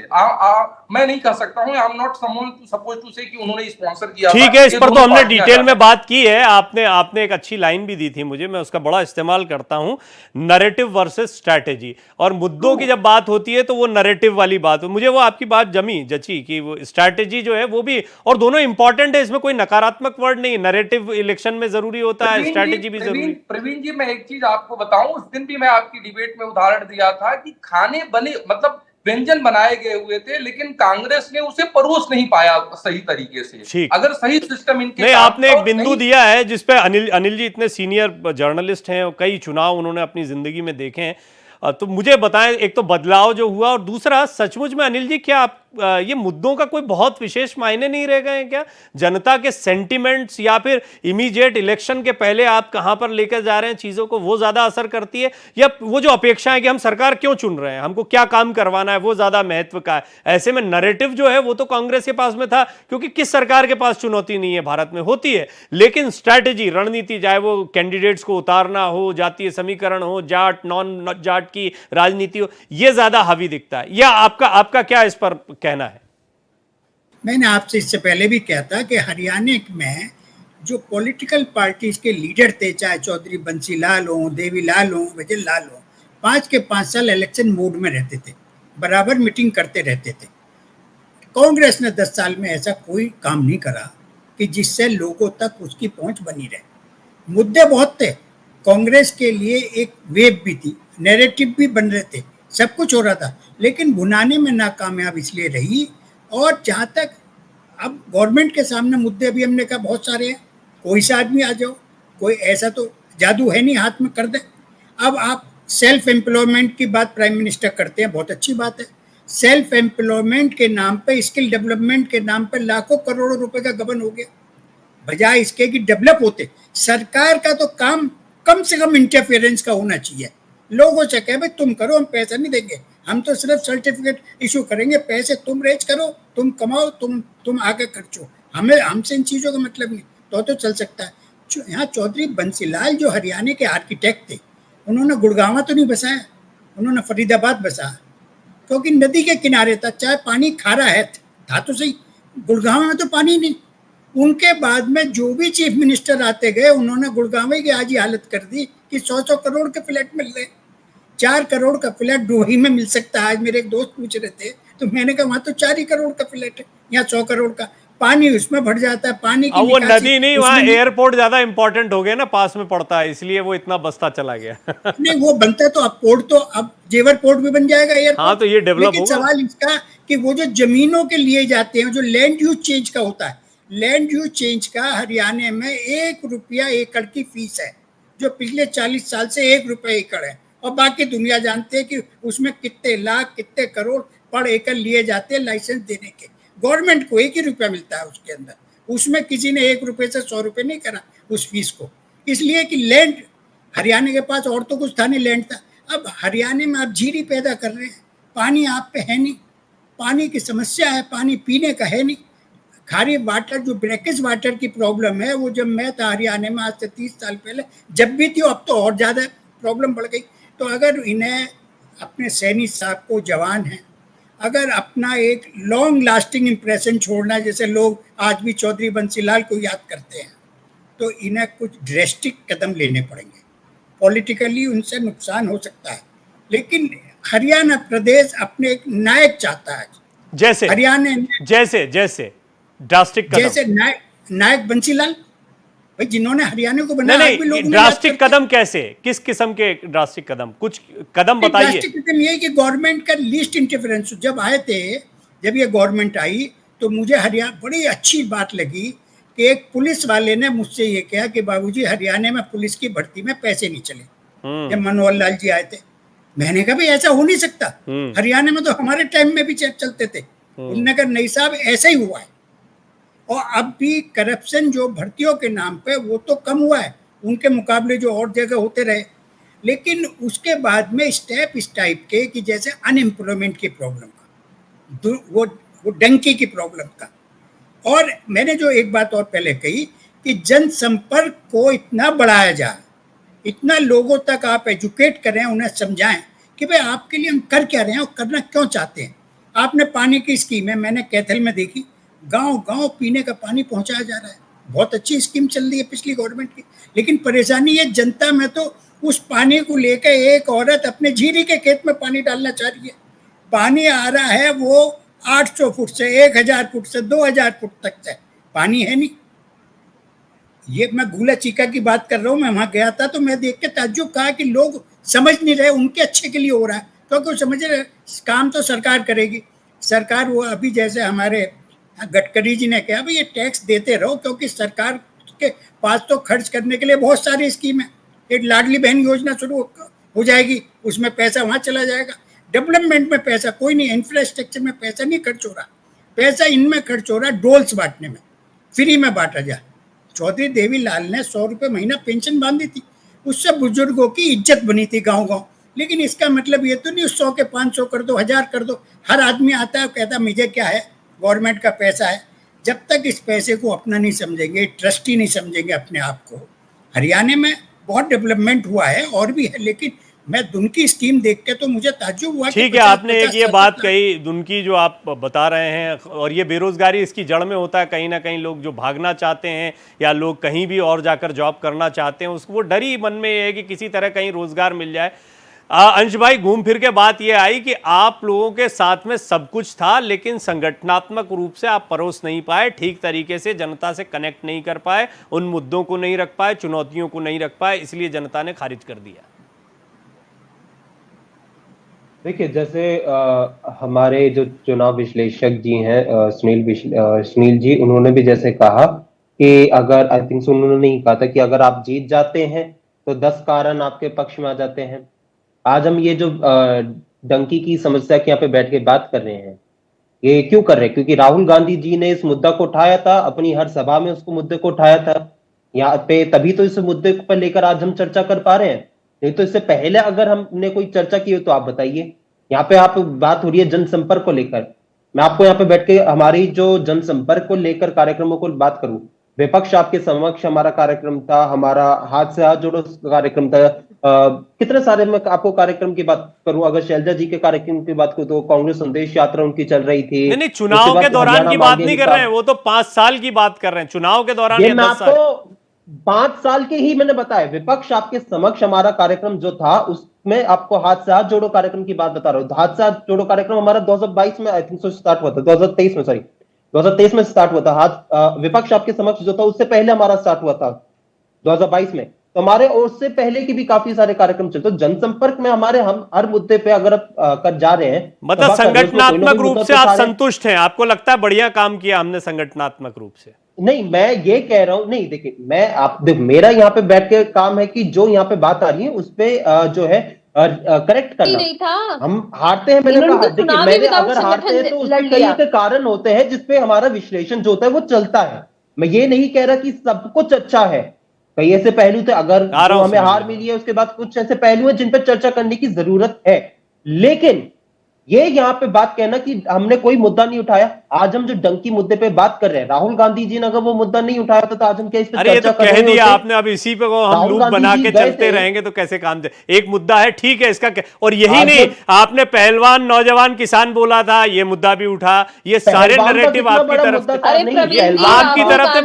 मैं नहीं कह सकता हूं, I am not someone to suppose to say कि उन्होंने स्पॉन्सर किया। ठीक है, इस पर तो हमने डिटेल में बात की है। आपने एक अच्छी लाइन भी दी थी मुझे, मैं उसका बड़ा इस्तेमाल करता हूं, नैरेटिव वर्सेस स्ट्रैटेजी। और मुद्दों की जब बात होती है तो वो नैरेटिव वाली बात, मुझे वो आपकी बात जची कि वो स्ट्रैटेजी जो है वो भी, और दोनों इंपॉर्टेंट है, इसमें कोई नकारात्मक वर्ड नहीं। नैरेटिव इलेक्शन में जरूरी होता है, स्ट्रैटेजी भी जरूरी। प्रवीण जी, मैं एक चीज आपको बताऊं, उस दिन भी मैं आपकी डिबेट में उदाहरण दिया था कि खाने बने, मतलब व्यंजन बनाए गए हुए थे, लेकिन कांग्रेस ने उसे परोस नहीं पाया सही तरीके से। अगर सही सिस्टम इनके नहीं, आपने एक बिंदु दिया है जिसपे अनिल जी इतने सीनियर जर्नलिस्ट हैं और कई चुनाव उन्होंने अपनी जिंदगी में देखे हैं, तो मुझे बताएं, एक तो बदलाव जो हुआ और दूसरा सचमुच में अनिल जी क्या आप ये मुद्दों का कोई बहुत विशेष मायने नहीं रह गए हैं क्या? जनता के सेंटिमेंट्स या फिर इमीडिएट इलेक्शन के पहले आप कहां पर लेकर जा रहे हैं चीजों को, वो ज्यादा असर करती है, या वो जो अपेक्षा है कि हम सरकार क्यों चुन रहे हैं, हमको क्या काम करवाना है, वो ज्यादा महत्व का है? ऐसे में नैरेटिव जो है वो तो कांग्रेस के पास में था, क्योंकि किस सरकार के पास चुनौती नहीं है, भारत में होती है, लेकिन स्ट्रैटेजी, रणनीति, चाहे वो कैंडिडेट्स को उतारना हो, जातीय समीकरण हो, जाट नॉन जाट की राजनीति हो, ये ज्यादा हावी दिखता है। या आपका क्या इस पर कहना है? मैंने आपसे इससे पहले भी कहा था कि हरियाणा में जो पॉलिटिकल पार्टीज के लीडर थे, चाहे चौधरी बंसीलाल हो, देवीलाल हो, विजयलाल हो, 5 के 5 साल इलेक्शन मोड में रहते थे, बराबर मीटिंग करते रहते थे। कांग्रेस ने 10 साल में ऐसा कोई काम नहीं करा कि जिससे लोगों तक उसकी पहुंच बनी रहे। मुद्दे बहुत थे, कांग्रेस के लिए एक वेव भी थी, नैरेटिव भी बन रहे थे, सब कुछ हो रहा था, लेकिन भुनाने में नाकामयाब इसलिए रही। और जहाँ तक अब गवर्नमेंट के सामने मुद्दे अभी हमने कहा बहुत सारे हैं, कोई सा आदमी आ जाओ, कोई ऐसा तो जादू है नहीं हाथ में कर दे। अब आप सेल्फ एम्प्लॉयमेंट की बात प्राइम मिनिस्टर करते हैं, बहुत अच्छी बात है। सेल्फ एम्प्लॉयमेंट के नाम पे, स्किल डेवलपमेंट के नाम पे लाखों करोड़ों रुपए का गबन हो गया, बजाय इसके कि डेवलप होते। सरकार का तो काम कम से कम इंटरफेरेंस का होना चाहिए, लोगों से कहे भाई तुम करो, हम पैसा नहीं देंगे, हम तो सिर्फ सर्टिफिकेट इशू करेंगे, पैसे तुम रेज करो, तुम कमाओ, तुम आगे खर्चो, हमसे इन चीज़ों का मतलब नहीं, तो चल सकता है। यहाँ चौधरी बंसीलाल जो हरियाणा के आर्किटेक्ट थे, उन्होंने गुड़गांव तो नहीं बसाया, उन्होंने फरीदाबाद बसाया, क्योंकि नदी के किनारे था, चाहे पानी खारा है था तो सही, गुड़गांव में तो पानी नहीं। उनके बाद में जो भी चीफ मिनिस्टर आते गए, उन्होंने गुड़गांव की आज ही हालत कर दी कि 100 करोड़ के फ्लैट मिल रहे, 4 करोड़ का फ्लैट डोही में मिल सकता है। आज मेरे एक दोस्त पूछ रहे थे, तो मैंने कहा वहां तो 4 ही करोड़ का फ्लैट है, यहाँ 100 करोड़ का। पानी उसमें भर जाता है, पानी की वो नदी नहीं, वहाँ एयरपोर्ट ज्यादा इंपॉर्टेंट हो गया ना, पास में पड़ता है, इसलिए वो इतना बसता चला गया। नहीं, वो बनता है तो अब पोर्ट, तो अब जेवर पोर्ट भी बन जाएगा, एयरपोर्ट। हाँ, तो ये डेवलप होगा। सवाल इसका कि वो जो जमीनों के लिए जाते हैं, जो लैंड यूज चेंज का होता है, लैंड यूज चेंज का हरियाणा में 1 रुपया एकड़ की फीस है, जो पिछले 40 साल से 1 रुपया एकड़ है, और बाकी दुनिया जानते हैं कि उसमें कितने लाख, कितने करोड़ पर एकड़ लिए जाते हैं लाइसेंस देने के। गवर्नमेंट को 1 ही रुपया मिलता है उसके अंदर, उसमें किसी ने 1 रुपये से 100 रुपये नहीं करा उस फीस को, इसलिए कि लैंड हरियाणा के पास और तो कुछ था नहीं, लैंड था। अब हरियाणा में आप झीरी पैदा कर रहे हैं, पानी आप पे है नहीं, पानी की समस्या है, पानी पीने का है नहीं। खारी वाटर, जो ब्रैकेज वाटर की प्रॉब्लम है, वो जब मैं था हरियाणा में आज से 30 साल पहले जब भी थी, अब तो और ज़्यादा प्रॉब्लम बढ़ गई। तो अगर इन्हें, अपने सैनी साहब को, जवान हैं, अगर अपना एक लॉन्ग लास्टिंग इम्प्रेशन छोड़ना, जैसे लोग आज भी चौधरी बंसीलाल को याद करते हैं, तो इन्हें कुछ ड्रेस्टिक कदम लेने पड़ेंगे। पॉलिटिकली उनसे नुकसान हो सकता है, लेकिन हरियाणा प्रदेश अपने एक नायक चाहता है, जैसे हरियाणा, जैसे ड्रास्टिक कदम, जैसे नायक बंसीलाल भाई, जिन्होंने हरियाणा को बनाया। नहीं, ड्रास्टिक कदम कैसे, किस किस्म के ड्रास्टिक कदम, कुछ कदम बताइए। ड्रास्टिक कदम ये कि गवर्नमेंट का लीस्ट इंटरफेरेंस, जब आए थे, जब ये गवर्नमेंट आई, तो मुझे हरियाणा बड़ी अच्छी बात लगी कि एक पुलिस वाले ने मुझसे ये कहा कि बाबूजी हरियाणा में पुलिस की भर्ती में पैसे नहीं चले जब मनोहर लाल जी आए थे। मैंने कहा भाई ऐसा हो नहीं सकता, हरियाणा में तो हमारे टाइम में भी चलते थे। उन्होंने कहा नहीं साहब ऐसा ही हुआ है, और अब भी करप्शन जो भर्तियों के नाम पे वो तो कम हुआ है उनके मुकाबले जो और जगह होते रहे, लेकिन उसके बाद में स्टेप इस टाइप के कि जैसे अनएम्प्लॉयमेंट की प्रॉब्लम का, वो डंकी की प्रॉब्लम का। और मैंने जो एक बात और पहले कही कि जनसंपर्क को इतना बढ़ाया जाए, इतना लोगों तक आप एजुकेट करें, उन्हें समझाएं कि भाई आपके लिए हम कर क्या रहे हैं और करना क्यों चाहते हैं। आपने पानी की स्कीम है, मैंने कैथल में देखी, गांव गांव पीने का पानी पहुंचाया जा रहा है, बहुत अच्छी स्कीम चल रही है पिछली गवर्नमेंट की। लेकिन परेशानी ये जनता में तो उस पानी को लेकर एक औरत अपने जीरी के खेत में पानी डालना चाह रही है, पानी आ रहा है वो 800 फुट से 1000 फुट से 2000 फुट तक से, पानी है नहीं। ये मैं गूला चीका की बात कर रहा हूँ, मैं वहां गया था तो मैं देख के ताज्जुब कहा कि लोग समझ नहीं रहे, उनके अच्छे के लिए हो रहा है, क्योंकि वो समझ रहे काम तो सरकार करेगी। सरकार वो अभी जैसे हमारे गडकरी जी ने कहा भाई ये टैक्स देते रहो, क्योंकि सरकार के पास तो खर्च करने के लिए बहुत सारी स्कीम है। एक लाडली बहन योजना शुरू हो जाएगी, उसमें पैसा वहां चला जाएगा। डेवलपमेंट में पैसा कोई नहीं, इंफ्रास्ट्रक्चर में पैसा नहीं खर्च हो रहा, पैसा इनमें खर्च हो रहा, डोल्स बांटने में, फ्री में बांटा जाए। चौधरी देवीलाल ने 100 रुपये महीना पेंशन बांधी थी, उससे बुजुर्गों की इज्जत बनी थी गांव गांव। लेकिन इसका मतलब ये तो नहीं 100 के 500 कर दो, 1000 कर दो। हर आदमी आता है कहता मुझे क्या है, गवर्नमेंट का पैसा है। जब तक इस पैसे को अपना नहीं समझेंगे, ट्रस्टी नहीं समझेंगे अपने आप को। हरियाणा में बहुत डेवलपमेंट हुआ है और भी है, लेकिन मैं दुनकी स्कीम देख के तो मुझे ताज्जुब हुआ। ठीक है, आपने एक ये बात कही दुनकी जो आप बता रहे हैं, और ये बेरोजगारी इसकी जड़ में होता है। कहीं ना कहीं लोग जो भागना चाहते हैं या लोग कहीं भी और जाकर जॉब करना चाहते हैं, उसको वो डर ही मन में है कि किसी तरह कहीं रोजगार मिल जाए। अंश भाई, घूम फिर के बात ये आई कि आप लोगों के साथ में सब कुछ था, लेकिन संगठनात्मक रूप से आप परोस नहीं पाए, ठीक तरीके से जनता से कनेक्ट नहीं कर पाए, उन मुद्दों को नहीं रख पाए, चुनौतियों को नहीं रख पाए, इसलिए जनता ने खारिज कर दिया। देखिए, जैसे हमारे जो चुनाव विश्लेषक जी हैं सुनील जी, उन्होंने भी जैसे कहा कि अगर आई थिंक उन्होंने नहीं कहा था कि अगर आप जीत जाते हैं तो 10 कारण आपके पक्ष में आ जाते हैं। आज हम ये जो डंकी की समस्या के यहाँ पे बैठ के बात कर रहे हैं, ये क्यों कर रहे हैं? क्योंकि राहुल गांधी जी ने इस मुद्दा को उठाया था, अपनी हर सभा में उसको मुद्दे को उठाया था यहाँ पे, तभी तो इस मुद्दे पर लेकर आज हम चर्चा कर पा रहे हैं। नहीं तो इससे पहले अगर हमने कोई चर्चा की हो तो आप बताइए। यहाँ पे आप बात हो रही है जनसंपर्क को लेकर, मैं आपको यहाँ पे बैठ के हमारी जो जनसंपर्क को लेकर कार्यक्रमों को बात करूं, विपक्ष आपके समक्ष हमारा कार्यक्रम था, हमारा हाथ से हाथ जोड़ो कार्यक्रम था, कितने सारे मैं आपको कार्यक्रम की बात करूं। अगर शैलजा जी के कार्यक्रम की बात करूं तो कांग्रेस संदेश यात्रा उनकी चल रही थी। नहीं, चुनाव के दौरान की बात नहीं कर रहे हैं, वो तो 5 साल की बात कर रहे हैं। चुनाव के दौरान ये मैं आपको 5 साल के ही मैंने बताया। विपक्ष आपके समक्ष हमारा कार्यक्रम जो था उसमें आपको हाथ से हाथ जोड़ो कार्यक्रम की बात बता रहा हूं। हाथ से हाथ जोड़ो कार्यक्रम हमारा 2022 में आई थिंक स्टार्ट हुआ था, 2023 में स्टार्ट हुआ था। हाथ विपक्ष आपके समक्ष जो था उससे पहले हमारा स्टार्ट हुआ था 2022 में। तो हमारे और से पहले की भी काफी सारे कार्यक्रम चलते। तो जनसंपर्क में हमारे हम हर मुद्दे पे अगर कर जा रहे हैं, मतलब संगठनात्मक रूप से आप संतुष्ट हैं? आपको लगता है बढ़िया काम किया हमने संगठनात्मक रूप से? नहीं, मैं ये कह रहा हूं, नहीं देखिए, मैं मेरा यहाँ पे बैठ के काम है कि जो यहाँ पे बात आ रही है उस पे जो है करेक्ट करना। नहीं था, हम हारते हैं, मैंने कहा देखिए, मैंने अगर हारते हैं तो उसके कई के कारण होते हैं जिसपे हमारा विश्लेषण जो होता है वो चलता है। मैं ये नहीं कह रहा कि सब कुछ अच्छा है, कई ऐसे पहलू थे, अगर जो हमें हार मिली है उसके बाद कुछ ऐसे पहलू हैं जिन पर चर्चा करने की जरूरत है। लेकिन ये यहाँ पे बात कहना कि हमने कोई मुद्दा नहीं उठाया, आज हम जो डंकी मुद्दे पे बात कर रहे हैं, राहुल गांधी जी ने अगर वो मुद्दा नहीं उठाया था तो आज हम क्या इस पे चर्चा कर रहे हैं? कह दिया आपने, अब इसी पे हम लूप बना के चलते रहेंगे तो कैसे काम दे। एक मुद्दा है, ठीक है, इसका और यही नहीं, आपने पहलवान नौजवान किसान बोला था, ये मुद्दा भी उठा, ये सारे नैरेटिव आपकी तरफ से, आपकी तरफ से,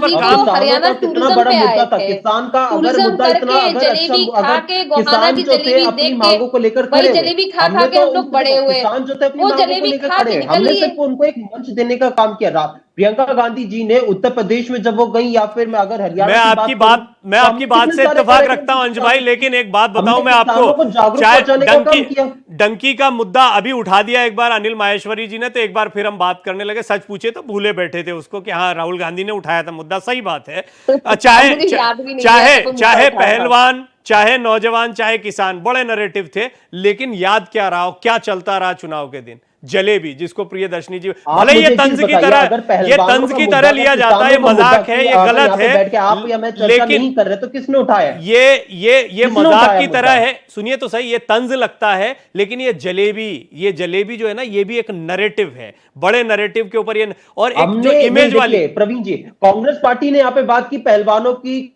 हरियाणा कितना बड़ा मुद्दा था किसान का। अगर मुद्दा इतना किसान जो थे अपनी मांगों को लेकर खड़े, जलेबी खा खा के हम लोग बड़े हुए, किसान जो थे अपनी मांगों को लेकर खड़े, हमने सिर्फ उनको एक मंच देने का काम किया। प्रियंका गांधी जी ने उत्तर प्रदेश में जब वो गई, या फिर मैं अगर हरियाणा मैं की आपकी बात बात करूं, मैं तो आपकी हमने बात कितने से सारे इत्तेफाक कार्यक्रम रखता हूं अंश किसानों भाई, के, लेकिन एक बात हमने बताऊं मैं किसानों को आपको, जागरूक चाहे पहुंचाने का काम किया। डंकी का मुद्दा अभी उठा दिया एक बार अनिल माहेश्वरी जी ने, तो एक बार फिर हम बात करने लगे। सच पूछे तो भूले बैठे थे उसको कि हाँ राहुल गांधी ने उठाया था मुद्दा, सही बात है। चाहे मुझे याद भी नहीं है चाहे कब वो मुद्दा चाहे उठा था। पहलवान, चाहे नौजवान, चाहे किसान, बड़े नैरेटिव थे, लेकिन याद क्या रहा, क्या चलता रहा चुनाव के दिन? जलेबी, जिसको प्रियदर्शनी जी, आप भले ये मुझे एक चीज तंज की बताइए, तरह, अगर ये पहलवानों तंज का की मुद्दा तरह था, लिया जाता है, ये किसानों का मुद्दा मजाक है, कि ये अगर गलत यहाँ पे है, बैठ के आप या मैं चर्चा लेकिन नहीं कर रहे तो किसने उठाया है? ये किसने मजाक उठाया की मुद्दा? तरह है। सुनिए तो सही, ये तंज लगता है, लेकिन ये जलेबी जो है ना, ये भी एक नैरेटिव है, बड़े नैरेटिव के ऊपर ये, और एक जो हमने इमेज वाली। देखिए प्रवीण जी, कांग्रेस पार्टी ने यहाँ पे बात की पहलवानों की,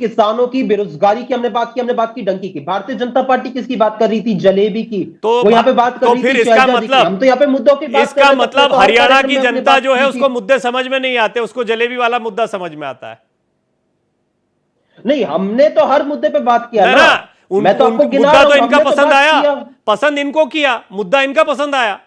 किसानों की, बेरोजगारी की, हमने बात की डंकी की। भारतीय जनता पार्टी किसकी बात कर रही थी? जलेबी की। तो वो यहाँ पे बात कर तो रही फिर थी इसका शैलजा जी की। मतलब, हम तो यहाँ पे मुद्दों की बात कर इसका रहे थे, अपने मतलब तो हर हरियाणा कार्यक्रम की में हमने जनता बात जो है की उसको थी। मुद्दे समझ में नहीं आते, उसको जलेबी वाला मुद्दा समझ में आता है। नहीं, हमने तो हर मुद्दे पे बात किया ना ना। ना, मैं तो आपको गिना मुद्दा रहा तो हूं, इनका हमने तो पसंद बात आया, किया। पसंद इनको किया, मुद्दा इनका पसंद आया।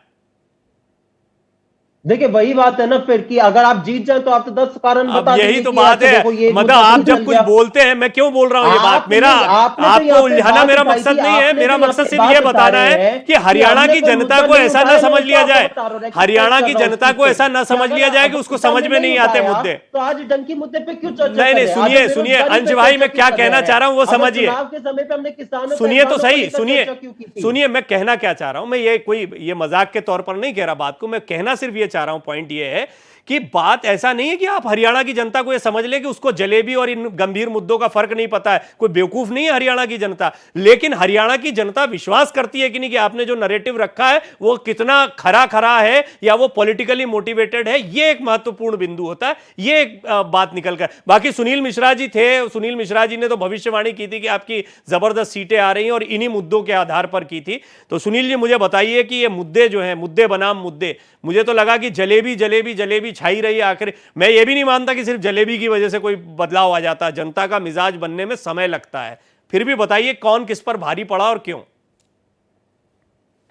देखिए वही बात है ना फिर, कि अगर आप जीत जाए तो आप तो 10 कारण अब बता यही देंगे तो कि बात अच्छा है, देखो ये एक मतलब मुद्दा आप सही जब चल कुछ गया। बोलते हैं, मैं क्यों बोल रहा हूं ये बात, मेरा आपने तो आपको यहाँ पे उलझाना बात मेरा उठाई मकसद थी, नहीं है। आपने मेरा तो यहाँ मकसद पे सिर्फ बात ये उठा बताना रहे है हैं कि हरियाणा हमने की कोई जनता मुद्दा को नहीं ऐसा ना उठाया, समझ मैं लिया तो जाए, आपको बता रहा हूं, हरियाणा की कर रहा हूं जनता उस को चीज ऐसा ना पे, समझ लिया जाए कि उसको समझ में नहीं आते उठाया, मुद्दे। तो आज डंकी मुद्दे पे क्यों चर्चा नहीं कर नहीं, रहे हैं? आज सुनिए हम सुनिए बेरोजगारी अंश पे भाई, चर्चा मैं क्यों क्या कर रहे कहना हैं? चाह रहा हूं वो अगर समझिए। चुनाव के समय पे हमने किसानों सुनिए तो पहलवानों को सही, लेकर सुनिए चर्चा क्यों की थी? सुनिए, मैं कहना क्या चाह रहा हूं, मैं ये मजाक के तौर पर नहीं कह रहा बात को, मैं कहना सिर्फ ये चाह रहा हूं, पॉइंट ये है कि बात ऐसा नहीं है कि आप हरियाणा की जनता को ये समझ ले कि उसको जलेबी और इन गंभीर मुद्दों का फर्क नहीं पता है। कोई बेवकूफ नहीं है हरियाणा की जनता, लेकिन हरियाणा की जनता विश्वास करती है कि नहीं कि आपने जो नैरेटिव रखा है वो कितना खरा है या वो पॉलिटिकली मोटिवेटेड है। ये एक महत्वपूर्ण बिंदु होता है, ये एक बात निकल कर। बाकी सुनील मिश्रा जी थे, सुनील मिश्रा जी ने तो भविष्यवाणी की थी कि आपकी जबरदस्त सीटें आ रही हैं और इन्हीं मुद्दों के आधार पर की थी। तो सुनील जी मुझे बताइए कि ये मुद्दे जो हैं, मुद्दे बनाम मुद्दे, मुझे तो लगा कि जलेबी जलेबी जलेबी छाई रही है आखिर। मैं ये भी नहीं मानता कि सिर्फ जलेबी की वजह से कोई बदलाव आ जाता है, जनता का मिजाज बनने में समय लगता है। फिर भी बताइए कौन किस पर भारी पड़ा और क्यों?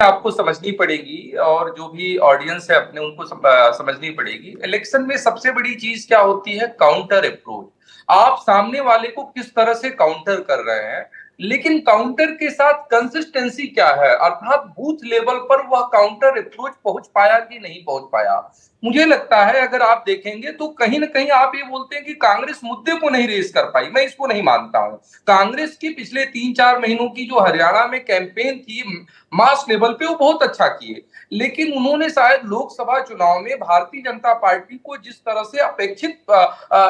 आपको समझनी पड़ेगी और जो भी ऑडियंस है अपने उनको समझनी पड़ेगी। इलेक्शन में सबसे बड़ी चीज क्या होती है? Counter approach. आप सामने वाले को किस तरह से काउंटर कर रहे हैं, लेकिन काउंटर के साथ कंसिस्टेंसी क्या है, अर्थात बूथ लेवल पर वह काउंटर अप्रोच पहुंच पाया कि नहीं पहुंच पाया। मुझे लगता है अगर आप देखेंगे तो कहीं ना कहीं आप ये बोलते हैं कि कांग्रेस मुद्दे को नहीं रेस कर पाई, मैं इसको नहीं मानता हूं। कांग्रेस की पिछले 3-4 महीनों की जो हरियाणा में कैंपेन थी मास लेवल पे, वो बहुत अच्छा किए, लेकिन उन्होंने शायद लोकसभा चुनाव में भारतीय जनता पार्टी को जिस तरह से अपेक्षित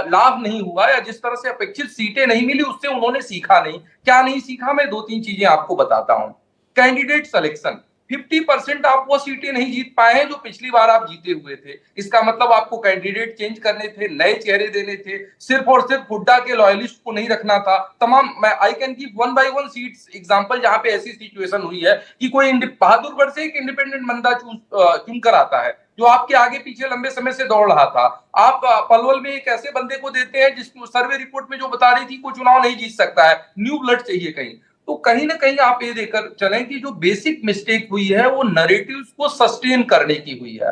लाभ नहीं हुआ या जिस तरह से अपेक्षित सीटें नहीं मिली, उससे उन्होंने सीखा नहीं। क्या नहीं सीखा? मैं 2-3 चीजें आपको बताता हूं। कैंडिडेट सिलेक्शन, 50% आप वो सीटें नहीं जीत पाए हैं जो पिछली बार आप जीते हुए थे। इसका मतलब आपको कैंडिडेट चेंज करने थे, नए चेहरे देने थे, सिर्फ और सिर्फ हुड्डा के लॉयलिस्ट को नहीं रखना था। तमाम, मैं I can give 1 by 1 seats example जहां पे ऐसी सिचुएशन हुई है कि कोई बहादुरगढ़ से एक इंडिपेंडेंट बंदा चुन कर आता है जो आपके आगे पीछे लंबे समय से दौड़ रहा था। आप पलवल में एक ऐसे बंदे को देते हैं जिसको सर्वे रिपोर्ट में जो बता रही थी कोई चुनाव नहीं जीत सकता है, न्यू ब्लड चाहिए कहीं। तो कहीं ना कहीं आप ये देखकर चलें कि जो बेसिक मिस्टेक हुई है वो नैरेटिव्स को सस्टेन करने की हुई है।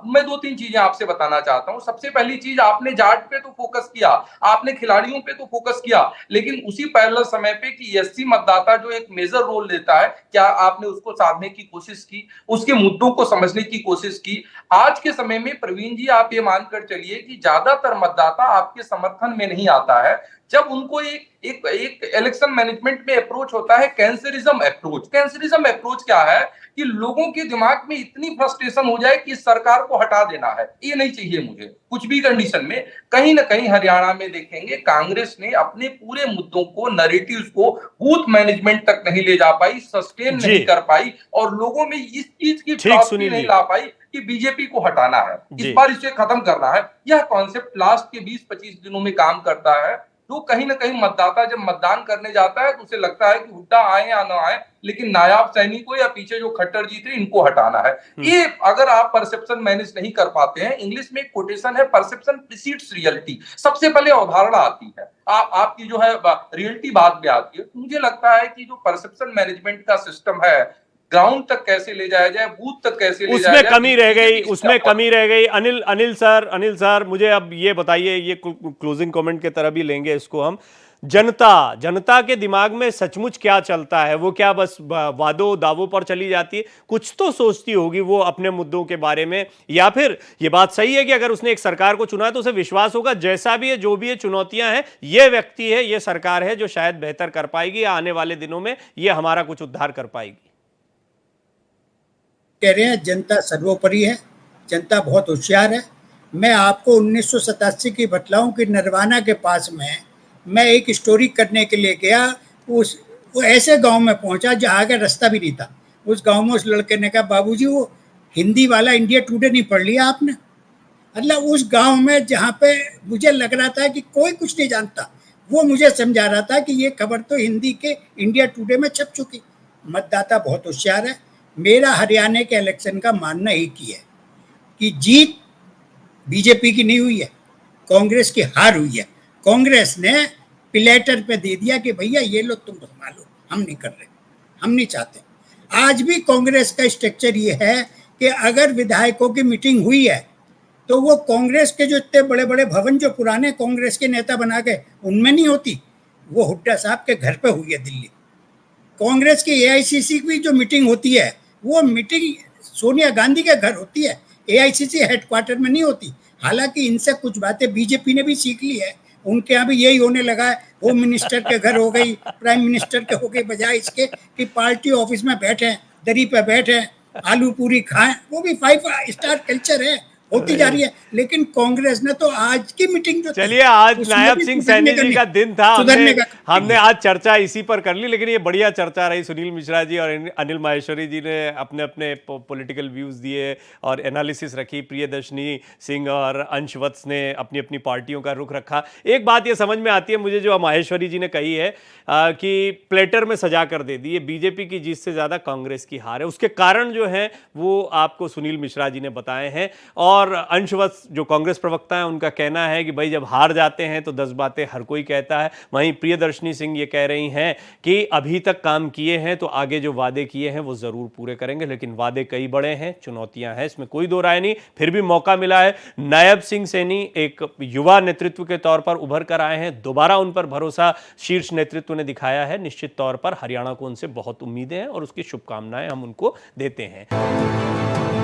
मैं 2-3 चीजें आपसे बताना चाहता हूं। सबसे पहली चीज, आपने जाट पे तो फोकस किया, आपने खिलाड़ियों पे तो फोकस किया, लेकिन उसी पैरेलल समय पे कि एससी मतदाता जो एक मेजर रोल लेता है, क्या आपने उसको साधने की कोशिश की, उसके मुद्दों को समझने की कोशिश की? आज के समय में प्रवीण जी आप ये मानकर चलिए कि ज्यादातर मतदाता आपके समर्थन में नहीं आता है जब उनको एक इलेक्शन मैनेजमेंट में अप्रोच होता है कैंसरिज्म अप्रोच। कैंसरिज्म अप्रोच क्या है? कि लोगों के दिमाग में इतनी फ्रस्ट्रेशन हो जाए कि सरकार को हटा देना है, ये नहीं चाहिए मुझे कुछ भी कंडीशन में। कहीं ना कहीं हरियाणा में देखेंगे कांग्रेस ने अपने पूरे मुद्दों को, नैरेटिव्स को बूथ मैनेजमेंट तक नहीं ले जा पाई, सस्टेन नहीं कर पाई और लोगों में इस चीज की प्राप्ति नहीं ला पाई कि बीजेपी को हटाना है, इस बार इसे खत्म करना है। यह कॉन्सेप्ट लास्ट के 20-25 दिनों में काम करता है। तो कहीं ना कहीं मतदाता जब मतदान करने जाता है तो उसे लगता है कि हुड्डा आए या ना आए, लेकिन नायाब सैनिकों या पीछे जो खट्टर जी थे इनको हटाना है। ये अगर आप परसेप्शन मैनेज नहीं कर पाते हैं, इंग्लिश में एक कोटेशन है, परसेप्शन प्रीसीड्स रियलिटी। सबसे पहले अवधारणा आती है, आपकी जो है रियलिटी बाद में आती है। मुझे लगता है कि जो परसेप्शन मैनेजमेंट का सिस्टम है ग्राउंड तक कैसे ले जाया जाए, बूथ तक कैसे ले जाया उसमें जाए, कमी रह गई, बीजेपी उसमें कमी रह गई। अनिल सर मुझे अब ये बताइए, ये क्लोजिंग कमेंट की तरह भी लेंगे इसको हम। जनता के दिमाग में सचमुच क्या चलता है? वो क्या बस वादों दावों पर चली जाती है? कुछ तो सोचती होगी वो अपने मुद्दों के बारे में, या फिर ये बात सही है कि अगर उसने एक सरकार को चुना है तो उसे विश्वास होगा जैसा भी है, जो भी है, चुनौतियां हैं, ये व्यक्ति है, ये सरकार है जो शायद बेहतर कर पाएगी, या आने वाले दिनों में ये हमारा कुछ उद्धार कर पाएगी। कह रहे हैं जनता सर्वोपरि है, जनता बहुत होशियार है। मैं आपको 1987 की बतलाऊं कि नरवाना के पास में मैं एक स्टोरी करने के लिए गया। वो ऐसे गांव में पहुंचा जहाँ का रास्ता भी नहीं था। उस गांव में उस लड़के ने कहा, बाबूजी वो हिंदी वाला इंडिया टुडे नहीं पढ़ लिया आपने? मतलब उस गांव में जहाँ पे मुझे लग रहा था कि कोई कुछ नहीं जानता, वो मुझे समझा रहा था कि ये खबर तो हिंदी के इंडिया टुडे में छप चुकी। मतदाता बहुत होशियार है। मेरा हरियाणा के इलेक्शन का मानना एक ही है कि जीत बीजेपी की नहीं हुई है, कांग्रेस की हार हुई है। कांग्रेस ने प्लेटर पे दे दिया कि भैया ये लो तुम संभालो, हम नहीं कर रहे, हम नहीं चाहते। आज भी कांग्रेस का स्ट्रक्चर ये है कि अगर विधायकों की मीटिंग हुई है तो वो कांग्रेस के जो इतने बड़े बड़े भवन जो पुराने कांग्रेस के नेता बना गए उनमें नहीं होती, वो हुड्डा साहब के घर पे हुई है दिल्ली। कांग्रेस की एआईसीसी की जो मीटिंग होती है वो मीटिंग सोनिया गांधी के घर होती है, एआईसीसी हेडक्वार्टर में नहीं होती। हालांकि इनसे कुछ बातें बीजेपी ने भी सीख ली है, उनके यहाँ भी यही होने लगा है। होम मिनिस्टर के घर हो गई, प्राइम मिनिस्टर के हो गई, बजाय इसके कि पार्टी ऑफिस में बैठे, दरी पे बैठे, आलू पूरी खाएं। वो भी 5 स्टार कल्चर है, होती जा रही है। लेकिन कांग्रेस ने तो आज की मीटिंग जो, चलिए, आज नायब सिंह सैनी जी का दिन था, हमने आज चर्चा इसी पर कर ली, लेकिन ये बढ़िया चर्चा रही। सुनील मिश्रा जी और अनिल माहेश्वरी जी ने अपने अपने पॉलिटिकल व्यूज दिए और एनालिसिस रखी। प्रियदर्शनी सिंह और अंश वत्स ने अपनी अपनी पार्टियों का रुख रखा। एक बात ये समझ में आती है मुझे, जो माहेश्वरी जी ने कही है कि प्लेटर में सजा कर दे दी, ये बीजेपी की जीत से ज्यादा कांग्रेस की हार है। उसके कारण जो है वो आपको सुनील मिश्रा जी ने बताए हैं। और अंशवत्स जो कांग्रेस प्रवक्ता है, उनका कहना है कि भाई जब हार जाते हैं तो 10 बातें हर कोई कहता है। वहीं प्रियदर्शनी सिंह ये कह रही हैं कि अभी तक काम किए हैं तो आगे जो वादे किए हैं वो जरूर पूरे करेंगे, लेकिन वादे कई बड़े हैं, चुनौतियां हैं, इसमें कोई दो राय नहीं। फिर भी मौका मिला है। नायब सिंह सैनी एक युवा नेतृत्व के तौर पर उभर कर आए हैं, दोबारा उन पर भरोसा शीर्ष नेतृत्व ने दिखाया है। निश्चित तौर पर हरियाणा को उनसे बहुत उम्मीदें हैं और उसकी शुभकामनाएं हम उनको देते हैं।